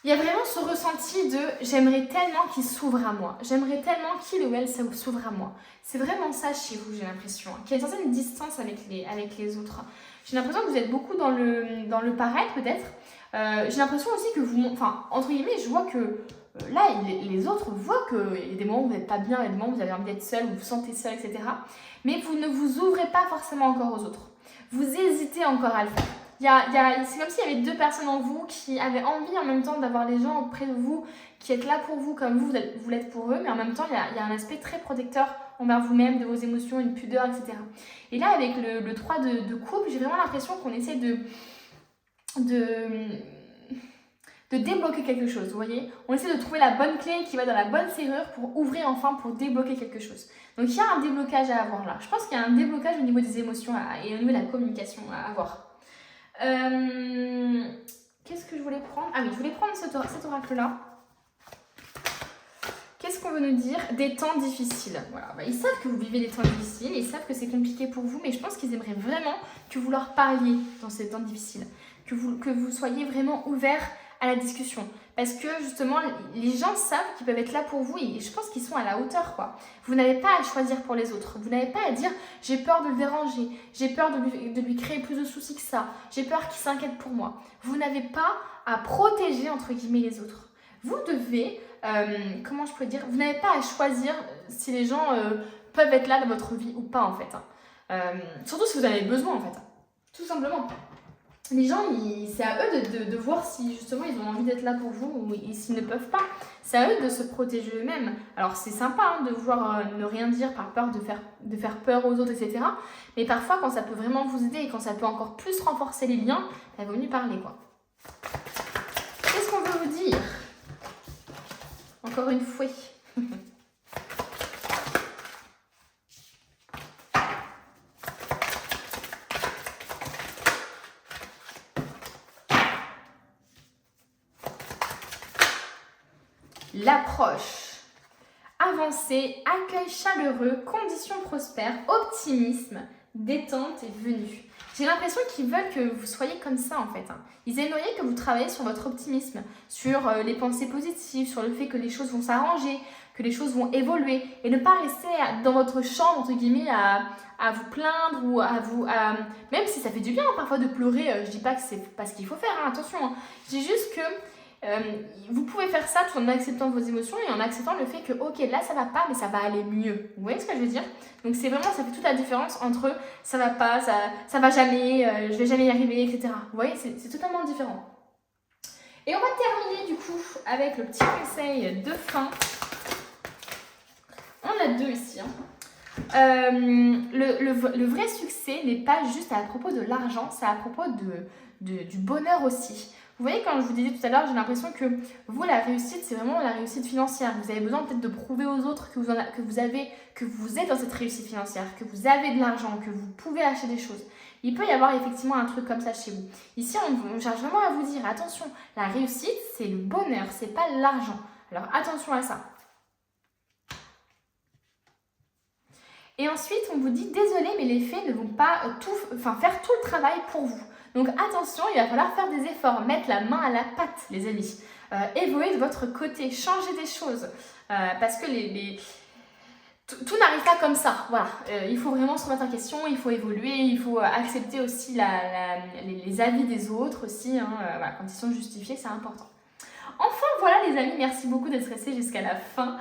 il y a vraiment ce ressenti de j'aimerais tellement qu'il s'ouvre à moi. J'aimerais tellement qu'il ou elle s'ouvre à moi. C'est vraiment ça chez vous, j'ai l'impression. Qu'il y a une certaine distance avec les autres. J'ai l'impression que vous êtes beaucoup dans le paraître, peut-être. J'ai l'impression aussi que vous... Enfin, entre guillemets, je vois que là, les autres voient qu'il y a des moments où vous n'êtes pas bien, il y a des moments où vous avez envie d'être seul, où vous vous sentez seul, etc. Mais vous ne vous ouvrez pas forcément encore aux autres. Vous hésitez encore à le faire. C'est comme s'il y avait 2 personnes en vous qui avaient envie en même temps d'avoir les gens auprès de vous, qui êtes là pour vous comme vous l'êtes pour eux, mais en même temps, il y a un aspect très protecteur envers vous-même, de vos émotions, une pudeur, etc. Et là, avec le 3 de coupe, j'ai vraiment l'impression qu'on essaie de débloquer quelque chose, vous voyez. On essaie de trouver la bonne clé qui va dans la bonne serrure pour ouvrir enfin, pour débloquer quelque chose. Donc il y a un déblocage à avoir là. Je pense qu'il y a un déblocage au niveau des émotions et au niveau de la communication à avoir. Qu'est-ce que je voulais prendre? Ah oui, je voulais prendre cet oracle-là. Qu'est-ce qu'on veut nous dire? Des temps difficiles. Voilà. Ils savent que vous vivez des temps difficiles, ils savent que c'est compliqué pour vous, mais je pense qu'ils aimeraient vraiment que vous leur parliez dans ces temps difficiles. Que vous soyez vraiment ouverts à la discussion. Parce que justement, les gens savent qu'ils peuvent être là pour vous et je pense qu'ils sont à la hauteur, quoi. Vous n'avez pas à choisir pour les autres. Vous n'avez pas à dire « j'ai peur de le déranger, j'ai peur de lui créer plus de soucis que ça, j'ai peur qu'il s'inquiète pour moi ». Vous n'avez pas à protéger, entre guillemets, les autres. Vous devez, comment je peux dire, vous n'avez pas à choisir si les gens peuvent être là dans votre vie ou pas, en fait. Hein. Surtout si vous en avez besoin, en fait. Tout simplement. Les gens, c'est à eux de voir si justement ils ont envie d'être là pour vous ou s'ils ne peuvent pas. C'est à eux de se protéger eux-mêmes. Alors c'est sympa hein, de vouloir ne rien dire par peur de faire peur aux autres, etc. Mais parfois quand ça peut vraiment vous aider et quand ça peut encore plus renforcer les liens, il vaut mieux parler quoi. Qu'est-ce qu'on veut vous dire? Encore une fois. L'approche. Avancée, accueil chaleureux, conditions prospères, optimisme, détente et venue. J'ai l'impression qu'ils veulent que vous soyez comme ça en fait. Hein. Ils aimeraient que vous travailliez sur votre optimisme, sur les pensées positives, sur le fait que les choses vont s'arranger, que les choses vont évoluer et ne pas rester dans votre chambre entre guillemets à vous plaindre ou même si ça fait du bien hein, parfois de pleurer. Je dis pas que c'est pas ce qu'il faut faire, hein, attention. Hein. Je dis juste que vous pouvez faire ça tout en acceptant vos émotions et en acceptant le fait que ok là ça va pas mais ça va aller mieux. Vous voyez ce que je veux dire? Donc c'est vraiment, ça fait toute la différence entre ça va pas, ça va jamais, je vais jamais y arriver, etc. Vous voyez, c'est totalement différent. Et on va terminer du coup avec le petit conseil de fin. On a 2 ici. Hein. Le vrai succès n'est pas juste à propos de l'argent, c'est à propos du bonheur aussi. Vous voyez, quand je vous disais tout à l'heure, j'ai l'impression que vous, la réussite, c'est vraiment la réussite financière. Vous avez besoin peut-être de prouver aux autres que vous êtes dans cette réussite financière, que vous avez de l'argent, que vous pouvez acheter des choses. Il peut y avoir effectivement un truc comme ça chez vous. Ici, on cherche vraiment à vous dire, attention, la réussite, c'est le bonheur, c'est pas l'argent. Alors attention à ça. Et ensuite, on vous dit, désolé, mais les faits ne vont pas faire tout le travail pour vous. Donc attention, il va falloir faire des efforts, mettre la main à la pâte, les amis. Évoluer de votre côté, changer des choses. Parce que tout n'arrive pas comme ça, voilà. Il faut vraiment se remettre en question, il faut évoluer, il faut accepter aussi les avis des autres aussi, hein, voilà, quand ils sont justifiés, c'est important. Enfin voilà les amis, merci beaucoup d'être restés jusqu'à la fin.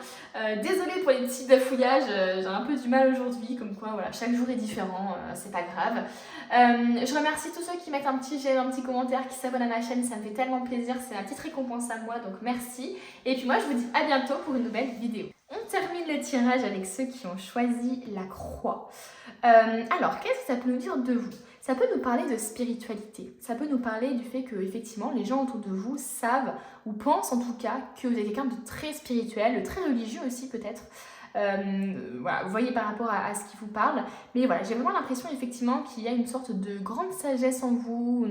Désolée pour les petits bafouillages, j'ai un peu du mal aujourd'hui, comme quoi voilà, chaque jour est différent, c'est pas grave. Je remercie tous ceux qui mettent un petit j'aime, un petit commentaire, qui s'abonnent à ma chaîne, ça me fait tellement plaisir, c'est ma petite récompense à moi, donc merci. Et puis moi je vous dis à bientôt pour une nouvelle vidéo. On termine le tirage avec ceux qui ont choisi la croix. Alors, qu'est-ce que ça peut nous dire de vous? Ça peut nous parler de spiritualité. Ça peut nous parler du fait que, effectivement, les gens autour de vous savent, ou pensent en tout cas, que vous êtes quelqu'un de très spirituel, de très religieux aussi peut-être. Voilà, vous voyez par rapport à ce qui vous parle. Mais voilà, j'ai vraiment l'impression effectivement qu'il y a une sorte de grande sagesse en vous,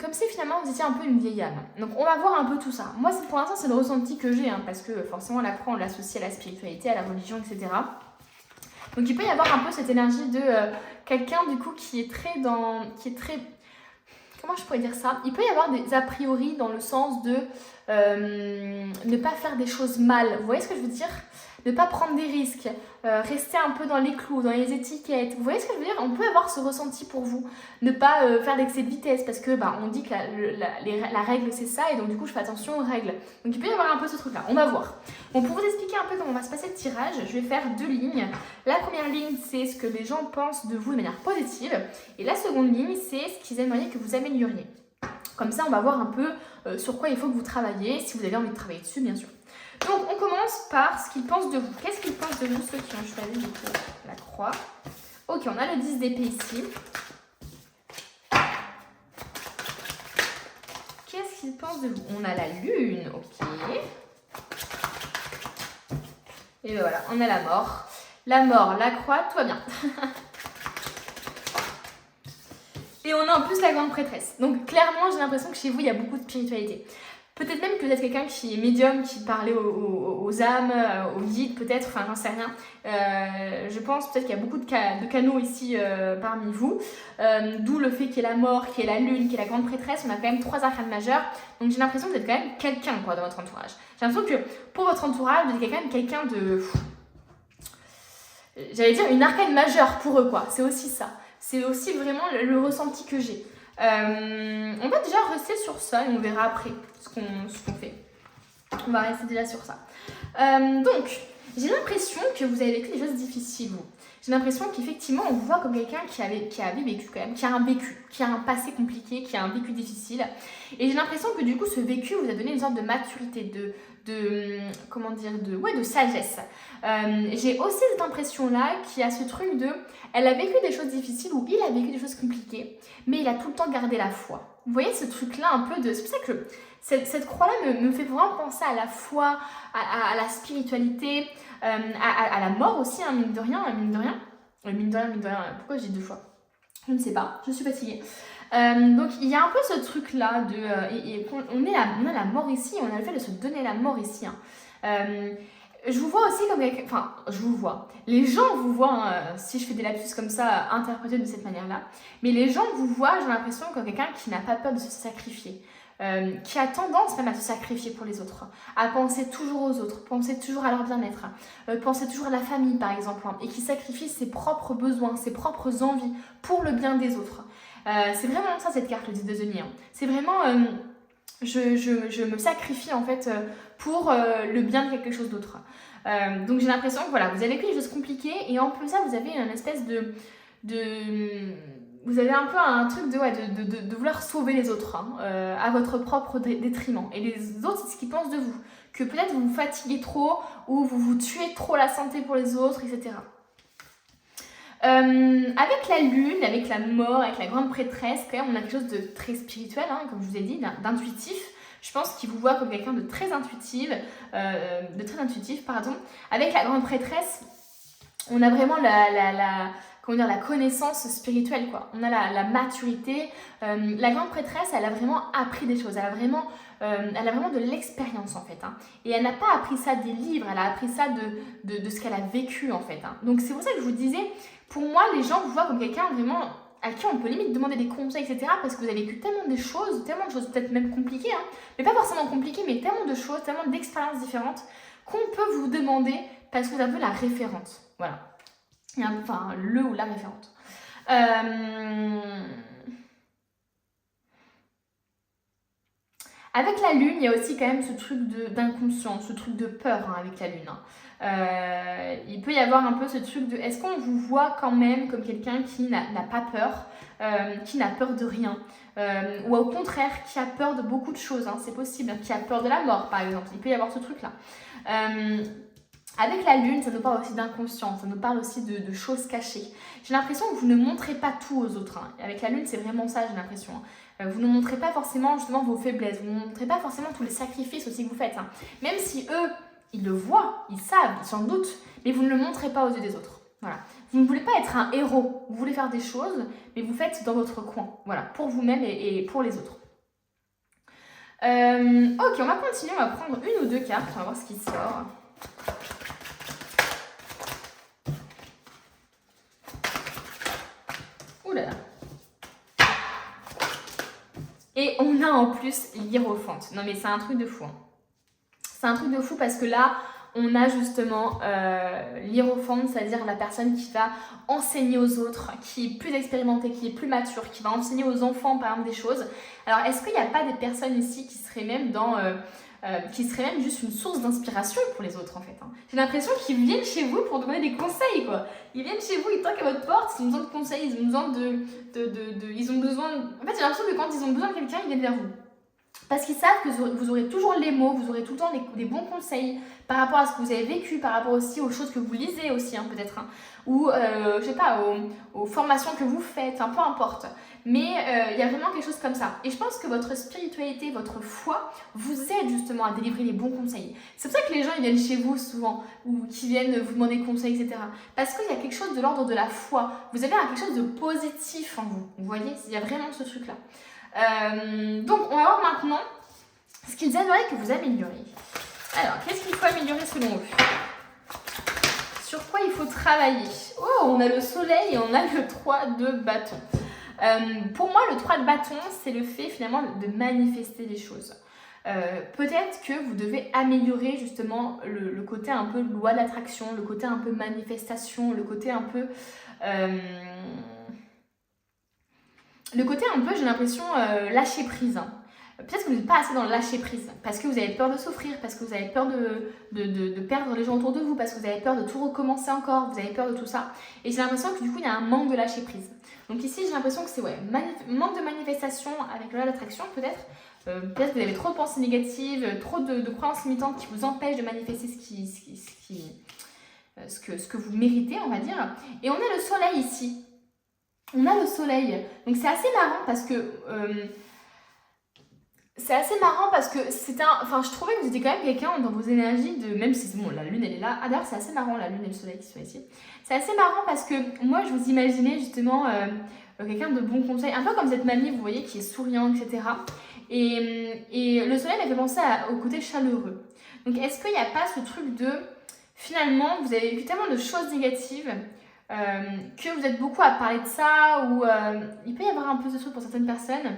comme si finalement vous étiez un peu une vieille âme. Donc on va voir un peu tout ça. Moi pour l'instant c'est le ressenti que j'ai, hein, parce que forcément la croix on l'associe à la spiritualité, à la religion, etc. Donc il peut y avoir un peu cette énergie de quelqu'un du coup qui est très comment je pourrais dire ça? Il peut y avoir des a priori dans le sens de ne pas faire des choses mal. Vous voyez ce que je veux dire? Ne pas prendre des risques, rester un peu dans les clous, dans les étiquettes. Vous voyez ce que je veux dire? On peut avoir ce ressenti pour vous. Ne pas faire d'excès de vitesse parce que on dit que la règle c'est ça et donc du coup je fais attention aux règles. Donc il peut y avoir un peu ce truc-là. On va voir. Bon, pour vous expliquer un peu comment va se passer le tirage, je vais faire 2 lignes. La première ligne c'est ce que les gens pensent de vous de manière positive et la seconde ligne c'est ce qu'ils aimeraient que vous amélioriez. Comme ça on va voir un peu sur quoi il faut que vous travaillez, si vous avez envie de travailler dessus bien sûr. Donc on commence par ce qu'ils pensent de vous. Qu'est-ce qu'ils pensent de vous, ceux qui ont choisi du coup la croix? Ok, on a le 10 d'épée ici. Qu'est-ce qu'ils pensent de vous? On a la lune, ok. Et ben voilà, on a la mort. La mort, la croix, tout va bien. Et on a en plus la grande prêtresse. Donc clairement, j'ai l'impression que chez vous, il y a beaucoup de spiritualité. Peut-être même que vous êtes quelqu'un qui est médium, qui parlait aux âmes, aux guides peut-être, enfin j'en sais rien. Je pense peut-être qu'il y a beaucoup de canaux ici parmi vous. D'où le fait qu'il y ait la mort, qu'il y ait la lune, qu'il y ait la grande prêtresse. On a quand même 3 arcanes majeurs. Donc j'ai l'impression que vous êtes quand même quelqu'un quoi dans votre entourage. J'ai l'impression que pour votre entourage, vous êtes quand même quelqu'un de... J'allais dire une arcane majeure pour eux quoi. C'est aussi ça. C'est aussi vraiment le ressenti que j'ai. On va déjà rester sur ça et on verra après ce qu'on fait. On va rester déjà sur ça. Donc, j'ai l'impression que vous avez vécu des choses difficiles, vous. J'ai l'impression qu'effectivement, on vous voit comme quelqu'un qui avait vécu quand même, qui a un passé compliqué, qui a un vécu difficile. Et j'ai l'impression que du coup, ce vécu vous a donné une sorte de maturité, comment dire, de sagesse. J'ai aussi cette impression-là qu'il y a ce truc de... Elle a vécu des choses difficiles ou il a vécu des choses compliquées, mais il a tout le temps gardé la foi. Vous voyez ce truc-là un peu de... C'est pour ça que cette croix-là me fait vraiment penser à la foi, à la spiritualité, à la mort aussi, hein, mine de rien. Pourquoi j'ai 2 fois? Je ne sais pas, je suis fatiguée. Donc il y a un peu ce truc-là de... on a la mort ici, on a le fait de se donner la mort ici. Hein. Je vous vois aussi comme quelqu'un... Enfin, je vous vois. Les gens vous voient, hein, si je fais des lapsus comme ça, interprétés de cette manière-là. Mais les gens vous voient, j'ai l'impression, comme quelqu'un qui n'a pas peur de se sacrifier. Qui a tendance même à se sacrifier pour les autres. À penser toujours aux autres, penser toujours à leur bien-être. Penser toujours à la famille, par exemple. Hein, et qui sacrifie ses propres besoins, ses propres envies pour le bien des autres. C'est vraiment ça, cette carte, le 10 de denier. Hein. C'est vraiment... je me sacrifie en fait pour le bien de quelque chose d'autre. Donc j'ai l'impression que voilà, vous avez vécu des choses compliquées et en plus de ça, vous avez une espèce vous avez un peu un truc de vouloir sauver les autres hein, à votre propre détriment. Et les autres, c'est ce qu'ils pensent de vous. Que peut-être vous vous fatiguez trop ou vous vous tuez trop la santé pour les autres, etc. Avec la lune, avec la mort, avec la grande prêtresse, quand même, on a quelque chose de très spirituel, hein, comme je vous ai dit, d'intuitif. Je pense qu'il vous voit comme quelqu'un de très intuitif, Avec la grande prêtresse, on a vraiment la connaissance spirituelle, quoi. On a la maturité. La grande prêtresse, elle a vraiment appris des choses. Elle a vraiment de l'expérience, en fait. Hein. Et elle n'a pas appris ça des livres, elle a appris ça de ce qu'elle a vécu, en fait. Hein. Donc, c'est pour ça que je vous disais, pour moi, les gens vous voient comme quelqu'un vraiment à qui on peut limite demander des conseils, etc. Parce que vous avez vécu tellement de choses peut-être même compliquées, hein, mais pas forcément compliquées, mais tellement de choses, tellement d'expériences différentes qu'on peut vous demander parce que vous êtes un peu la référente. Voilà. Enfin, le ou la référente. Avec la lune, il y a aussi quand même ce truc d'inconscient, ce truc de peur hein, avec la lune. Il peut y avoir un peu ce truc de est-ce qu'on vous voit quand même comme quelqu'un qui n'a pas peur, qui n'a peur de rien, ou au contraire qui a peur de beaucoup de choses, hein, c'est possible, qui a peur de la mort par exemple, il peut y avoir ce truc là. Avec la lune, ça nous parle aussi d'inconscient, ça nous parle aussi de choses cachées. J'ai l'impression que vous ne montrez pas tout aux autres. Hein. Avec la lune, c'est vraiment ça, j'ai l'impression. Hein. Vous ne montrez pas forcément justement vos faiblesses, vous ne montrez pas forcément tous les sacrifices aussi que vous faites. Hein. Même si eux, ils le voient, ils savent, ils s'en doutent, mais vous ne le montrez pas aux yeux des autres. Voilà. Vous ne voulez pas être un héros, vous voulez faire des choses, mais vous faites dans votre coin. Voilà, pour vous-même et pour les autres. Ok, on va continuer, on va prendre une ou deux cartes, on va voir ce qui sort. Ouh là là. Et on a en plus l'Hiérophante. Non mais c'est un truc de fou. Hein. C'est un truc de fou parce que là, on a justement l'Hiérophante, c'est-à-dire la personne qui va enseigner aux autres, qui est plus expérimentée, qui est plus mature, qui va enseigner aux enfants par exemple des choses. Alors est-ce qu'il n'y a pas des personnes ici qui seraient même qui serait même juste une source d'inspiration pour les autres en fait. Hein. J'ai l'impression qu'ils viennent chez vous pour donner des conseils quoi. Ils viennent chez vous, ils toquent à votre porte, ils ont besoin de conseils, ils ont besoin ils ont besoin En fait j'ai l'impression que quand ils ont besoin de quelqu'un, ils viennent vers vous. Parce qu'ils savent que vous aurez toujours les mots, vous aurez tout le temps des bons conseils par rapport à ce que vous avez vécu, par rapport aussi aux choses que vous lisez aussi hein, peut-être. Hein, ou je sais pas, aux formations que vous faites, hein, peu importe. Mais il y a vraiment quelque chose comme ça. Et je pense que votre spiritualité, votre foi vous aide justement à délivrer les bons conseils. C'est pour ça que les gens ils viennent chez vous souvent, ou qui viennent vous demander conseils, etc. Parce qu'il y a quelque chose de l'ordre de la foi. Vous avez quelque chose de positif en vous. Vous voyez, il y a vraiment ce truc-là. Donc on va voir maintenant ce qu'ils aimeraient que vous amélioriez. Alors, qu'est-ce qu'il faut améliorer selon vous? Sur quoi il faut travailler? Oh, on a le soleil et on a le 3 de bâton. Pour moi, le 3 de bâton, c'est le fait finalement de manifester les choses. Peut-être que vous devez améliorer justement le côté un peu loi d'attraction, le côté un peu manifestation, le côté un peu... j'ai l'impression, lâcher prise. Hein. Peut-être que vous n'êtes pas assez dans le lâcher prise, parce que vous avez peur de souffrir, parce que vous avez peur de perdre les gens autour de vous, parce que vous avez peur de tout recommencer encore, vous avez peur de tout ça. Et j'ai l'impression que du coup, il y a un manque de lâcher prise. Donc ici, j'ai l'impression que c'est manque de manifestation avec la loi d'attraction, peut-être. Peut-être que vous avez trop de pensées négatives, trop de croyances limitantes qui vous empêchent de manifester ce que vous méritez, on va dire. Et on a le soleil ici. On a le soleil. Donc c'est assez marrant parce que... je trouvais que vous étiez quand même quelqu'un dans vos énergies même si bon, la lune elle est là. Ah d'ailleurs c'est assez marrant la lune et le soleil qui sont ici. C'est assez marrant parce que moi je vous imaginais justement quelqu'un de bon conseil, un peu comme cette mamie vous voyez qui est souriante etc. Et le soleil m'a fait penser au côté chaleureux. Donc est-ce qu'il n'y a pas ce truc de finalement vous avez vécu tellement de choses négatives que vous êtes beaucoup à parler de ça ou il peut y avoir un peu de truc pour certaines personnes.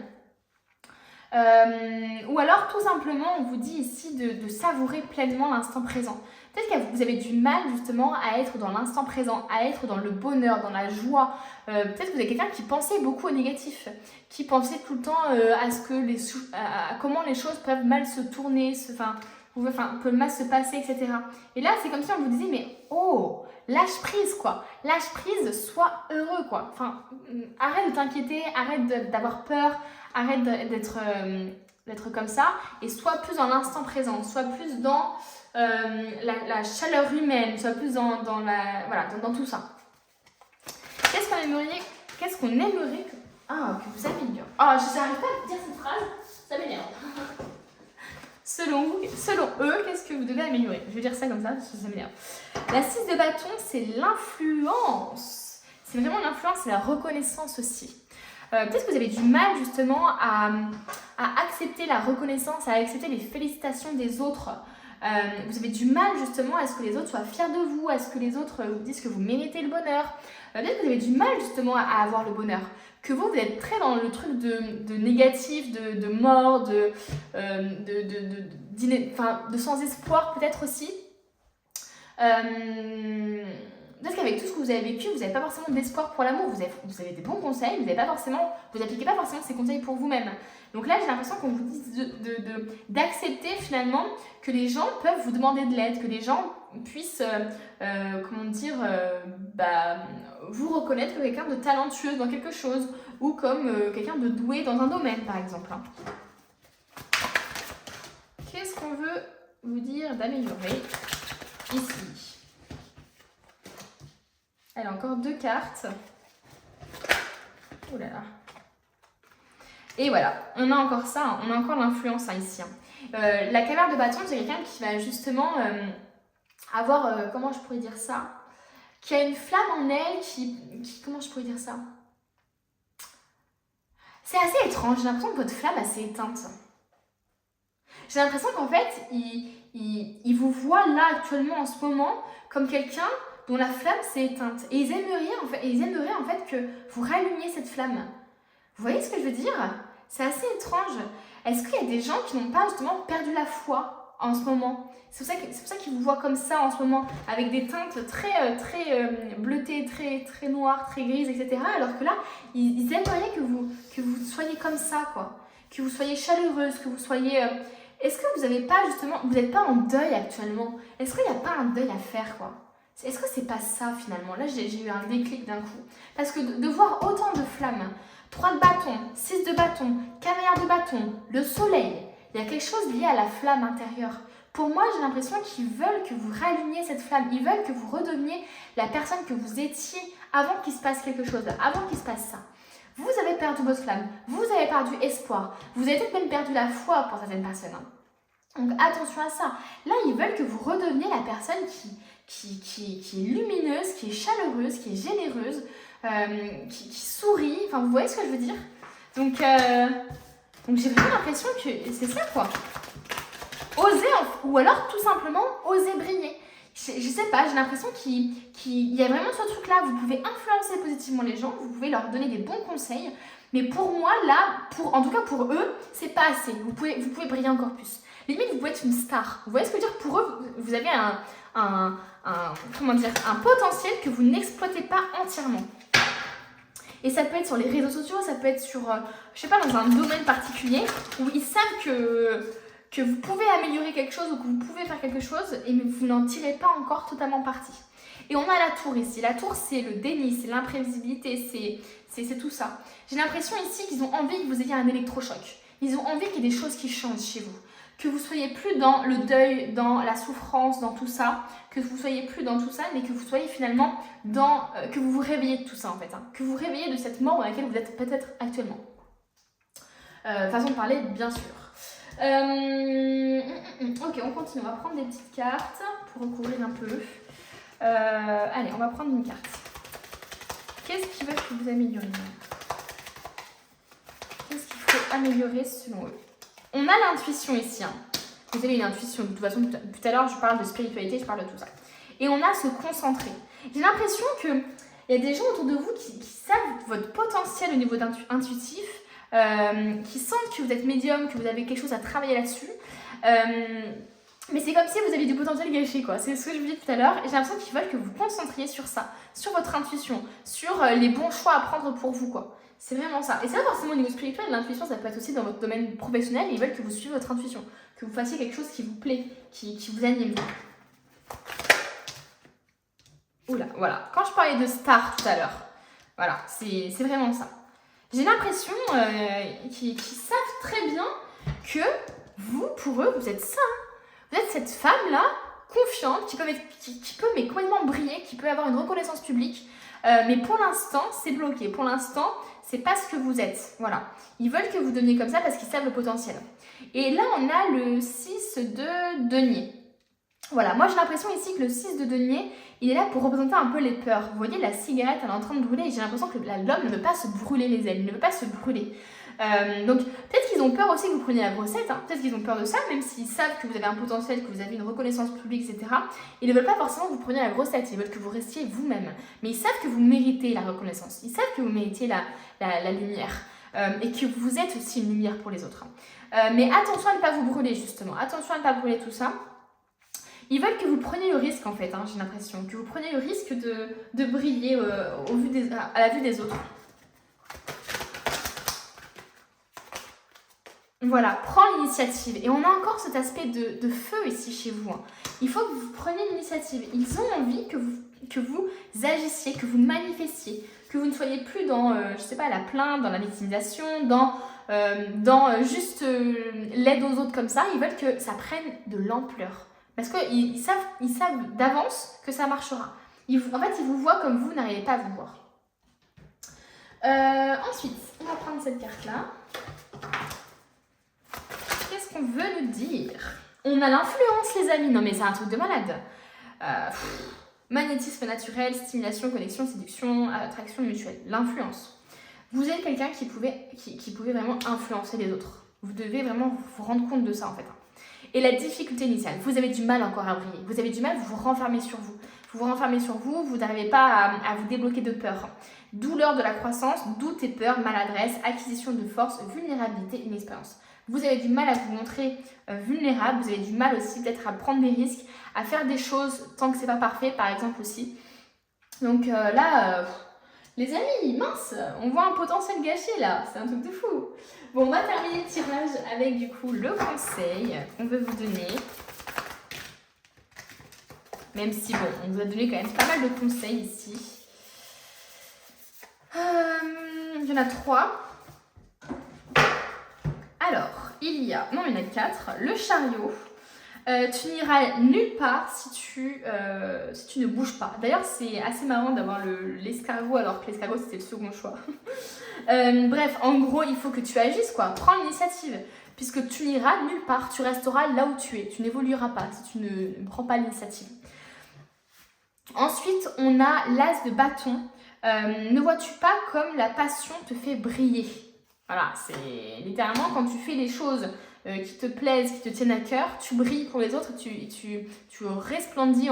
Ou alors tout simplement on vous dit ici de savourer pleinement l'instant présent. Peut-être que vous avez du mal justement à être dans l'instant présent, à être dans le bonheur, dans la joie. Peut-être que vous êtes quelqu'un qui pensait beaucoup au négatif, qui pensait tout le temps à comment les choses peuvent mal se tourner, peuvent mal se passer, etc. Et là c'est comme si on vous disait mais oh, lâche prise quoi, lâche prise, sois heureux quoi. Enfin, arrête de t'inquiéter, arrête d'avoir peur. Arrête d'être comme ça et sois plus dans l'instant présent, sois plus dans la chaleur humaine, sois plus dans tout ça. Qu'est-ce qu'on aimerait que vous améliorez? Ah, je n'arrive pas à dire cette phrase, ça m'énerve. Selon eux, qu'est-ce que vous devez améliorer? Je vais dire ça comme ça parce que ça m'énerve. La 6 de bâton, c'est l'influence. C'est vraiment l'influence, c'est la reconnaissance aussi. Peut-être que vous avez du mal justement à accepter la reconnaissance, à accepter les félicitations des autres. Vous avez du mal justement à ce que les autres soient fiers de vous, à ce que les autres vous disent que vous méritez le bonheur. Peut-être que vous avez du mal justement à avoir le bonheur. Que vous êtes très dans le truc de négatif, de mort, de sans espoir peut-être aussi. Peut-être qu'avec tout ce que vous avez vécu, vous n'avez pas forcément d'espoir pour l'amour. Vous avez des bons conseils, vous n'appliquez pas forcément ces conseils pour vous-même. Donc là, j'ai l'impression qu'on vous dit d'accepter finalement que les gens peuvent vous demander de l'aide, que les gens puissent, vous reconnaître comme quelqu'un de talentueux dans quelque chose ou comme quelqu'un de doué dans un domaine, par exemple. Qu'est-ce qu'on veut vous dire d'améliorer ici? Allez, encore 2 cartes. Oh là là. Et voilà, on a encore ça, on a encore l'influence ici. La caverne de bâton, c'est quelqu'un qui va justement avoir, comment je pourrais dire ça, qui a une flamme en elle, comment je pourrais dire ça? C'est assez étrange, j'ai l'impression que votre flamme est assez éteinte. J'ai l'impression qu'en fait, il vous voit là actuellement en ce moment comme quelqu'un dont la flamme s'est éteinte. Et ils aimeraient en fait que vous rallumiez cette flamme. Vous voyez ce que je veux dire? C'est assez étrange. Est-ce qu'il y a des gens qui n'ont pas justement perdu la foi en ce moment? C'est pour ça qu'ils vous voient comme ça en ce moment, avec des teintes très bleutées, très noires, très grises, etc. Alors que là, ils aimeraient que vous soyez comme ça, quoi. Que vous soyez chaleureuse, que vous soyez... Est-ce que vous n'avez pas justement... Vous n'êtes pas en deuil actuellement? Est-ce qu'il n'y a pas un deuil à faire, quoi? Est-ce que c'est pas ça finalement? Là, j'ai eu un déclic d'un coup. Parce que de voir autant de flammes, 3 de bâton, 6 de bâton, cavalière de bâton, le soleil, il y a quelque chose lié à la flamme intérieure. Pour moi, j'ai l'impression qu'ils veulent que vous rallumiez cette flamme. Ils veulent que vous redeveniez la personne que vous étiez avant qu'il se passe quelque chose, avant qu'il se passe ça. Vous avez perdu votre flamme, vous avez perdu espoir, vous avez peut-être même perdu la foi pour certaines personnes. Donc attention à ça. Là, ils veulent que vous redeveniez la personne qui est lumineuse, qui est chaleureuse, qui est généreuse, qui sourit. Enfin, vous voyez ce que je veux dire? Donc j'ai vraiment l'impression que c'est ça, quoi. Oser, ou alors tout simplement oser briller. Je sais pas, j'ai l'impression qu'il y a vraiment ce truc-là. Vous pouvez influencer positivement les gens, vous pouvez leur donner des bons conseils. Mais pour moi, là, en tout cas pour eux, c'est pas assez. Vous pouvez briller encore plus. Limite, vous pouvez être une star. Vous voyez ce que je veux dire? Pour eux, vous avez un potentiel que vous n'exploitez pas entièrement. Et ça peut être sur les réseaux sociaux, ça peut être sur, je sais pas, dans un domaine particulier où ils savent que vous pouvez améliorer quelque chose ou que vous pouvez faire quelque chose et vous n'en tirez pas encore totalement parti. Et on a la tour ici. La tour, c'est le déni, c'est l'imprévisibilité, c'est tout ça. J'ai l'impression ici qu'ils ont envie que vous ayez un électrochoc. Ils ont envie qu'il y ait des choses qui changent chez vous. Que vous soyez plus dans le deuil, dans la souffrance, dans tout ça. Que vous soyez plus dans tout ça, mais que vous soyez finalement dans... que vous vous réveillez de tout ça en fait. Que vous réveillez de cette mort dans laquelle vous êtes peut-être actuellement. Façon de parler, bien sûr. Ok, on continue. On va prendre des petites cartes pour recouvrir un peu. Allez, on va prendre une carte. Qu'est-ce qui veut que vous amélioriez? Qu'est-ce qu'il faut améliorer selon eux? On a l'intuition ici. Vous avez une intuition. De toute façon, tout à l'heure, je parle de spiritualité, je parle de tout ça. Et on a se concentrer. J'ai l'impression qu'il y a des gens autour de vous qui savent votre potentiel au niveau intuitif, qui sentent que vous êtes médium, que vous avez quelque chose à travailler là-dessus. Mais c'est comme si vous aviez du potentiel gâché, quoi. C'est ce que je vous disais tout à l'heure. Et j'ai l'impression qu'ils veulent que vous concentriez sur ça, sur votre intuition, sur les bons choix à prendre pour vous, quoi. C'est vraiment ça. Et c'est pas forcément au niveau spirituel, l'intuition, ça peut être aussi dans votre domaine professionnel. Ils veulent que vous suiviez votre intuition, que vous fassiez quelque chose qui vous plaît, qui vous anime. Oula, voilà. Quand je parlais de star tout à l'heure, voilà, c'est vraiment ça. J'ai l'impression qu'ils savent très bien que vous, pour eux, vous êtes ça. Vous êtes cette femme-là, confiante, qui peut mais complètement briller, qui peut avoir une reconnaissance publique. Mais pour l'instant, c'est bloqué. Pour l'instant, c'est pas ce que vous êtes. Voilà. Ils veulent que vous deveniez comme ça parce qu'ils savent le potentiel. Et là, on a le 6 de denier. Voilà, moi j'ai l'impression ici que le 6 de denier, il est là pour représenter un peu les peurs. Vous voyez, la cigarette, elle est en train de brûler et j'ai l'impression que l'homme ne veut pas se brûler les ailes, il ne veut pas se brûler. Donc peut-être qu'ils ont peur aussi que vous preniez la grossette, hein. Peut-être qu'ils ont peur de ça, même s'ils savent que vous avez un potentiel, que vous avez une reconnaissance publique, etc. Ils ne veulent pas forcément que vous preniez la grossette, ils veulent que vous restiez vous-même. Mais ils savent que vous méritez la reconnaissance, ils savent que vous méritez la lumière et que vous êtes aussi une lumière pour les autres. Mais attention à ne pas vous brûler justement, attention à ne pas brûler tout ça. Ils veulent que vous preniez le risque en fait, hein, j'ai l'impression, que vous preniez le risque de briller à la vue des autres. Voilà, prends l'initiative. Et on a encore cet aspect de feu ici chez vous. Hein. Il faut que vous preniez l'initiative. Ils ont envie que vous agissiez, que vous manifestiez, que vous ne soyez plus dans, je sais pas, la plainte, dans la victimisation, dans juste l'aide aux autres comme ça. Ils veulent que ça prenne de l'ampleur. Parce qu'ils savent d'avance que ça marchera. En fait, ils vous voient comme vous n'arrivez pas à vous voir. Ensuite, on va prendre cette carte-là. Qu'est-ce qu'on veut nous dire? On a l'influence, les amis. Non, mais c'est un truc de malade. Magnétisme naturel, stimulation, connexion, séduction, attraction mutuelle. L'influence. Vous êtes quelqu'un qui pouvait vraiment influencer les autres. Vous devez vraiment vous rendre compte de ça, en fait. Et la difficulté initiale. Vous avez du mal encore à briller. Vous avez du mal, vous vous renfermez sur vous. Vous vous renfermez sur vous, vous n'arrivez pas à vous débloquer de peur. Douleur de la croissance, doute et peur, maladresse, acquisition de force, vulnérabilité, inexpérience. Vous avez du mal à vous montrer vulnérable, vous avez du mal aussi peut-être à prendre des risques, à faire des choses tant que c'est pas parfait, par exemple aussi. Donc là, les amis, mince, on voit un potentiel gâché là, c'est un truc de fou. Bon, on va terminer le tirage avec du coup le conseil qu'on veut vous donner. Même si, bon, on vous a donné quand même pas mal de conseils ici. Il y en a 3. Alors, il y en a 4. Le chariot. Tu n'iras nulle part si tu ne bouges pas. D'ailleurs, c'est assez marrant d'avoir l'escargot alors que l'escargot, c'était le second choix. Bref, en gros, il faut que tu agisses, quoi. Prends l'initiative. Puisque tu n'iras nulle part, tu resteras là où tu es. Tu n'évolueras pas si tu ne prends pas l'initiative. Ensuite, on a l'as de bâton. Ne vois-tu pas comme la passion te fait briller? Voilà, c'est littéralement quand tu fais des choses qui te plaisent, qui te tiennent à cœur, tu brilles pour les autres, tu resplendis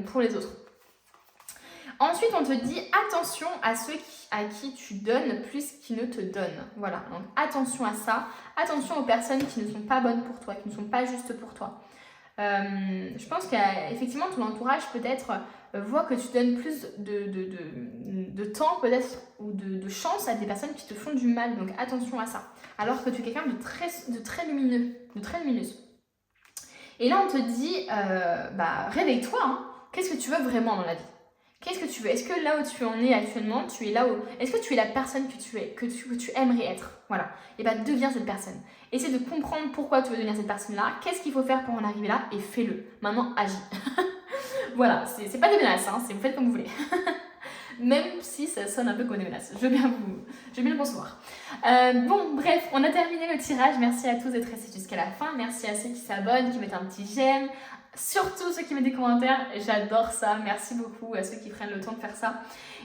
pour les autres. Ensuite, on te dit attention à ceux à qui tu donnes plus qu'ils ne te donnent. Voilà, donc attention à ça. Attention aux personnes qui ne sont pas bonnes pour toi, qui ne sont pas justes pour toi. Je pense qu'effectivement ton entourage peut-être voit que tu donnes plus de temps peut-être ou de chance à des personnes qui te font du mal, donc attention à ça, alors que tu es quelqu'un de très lumineux, de très lumineuse. Et là on te dit réveille-toi, hein. Qu'est-ce que tu veux vraiment dans la vie? Qu'est-ce que tu veux? Est-ce que là où tu en es actuellement, tu es là où... Est-ce que tu es la personne que tu es, que tu aimerais être? Voilà. Et bien, deviens cette personne. Essaie de comprendre pourquoi tu veux devenir cette personne-là, qu'est-ce qu'il faut faire pour en arriver là, et fais-le. Maintenant, agis. Voilà, c'est pas des menaces, hein, vous faites comme vous voulez. Même si ça sonne un peu comme des menaces. Je veux bien le concevoir. Bon, bref, on a terminé le tirage. Merci à tous d'être restés jusqu'à la fin. Merci à ceux qui s'abonnent, qui mettent un petit j'aime. Surtout ceux qui mettent des commentaires, j'adore ça. Merci beaucoup à ceux qui prennent le temps de faire ça.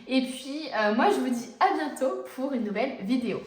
Et puis, moi, je vous dis à bientôt pour une nouvelle vidéo.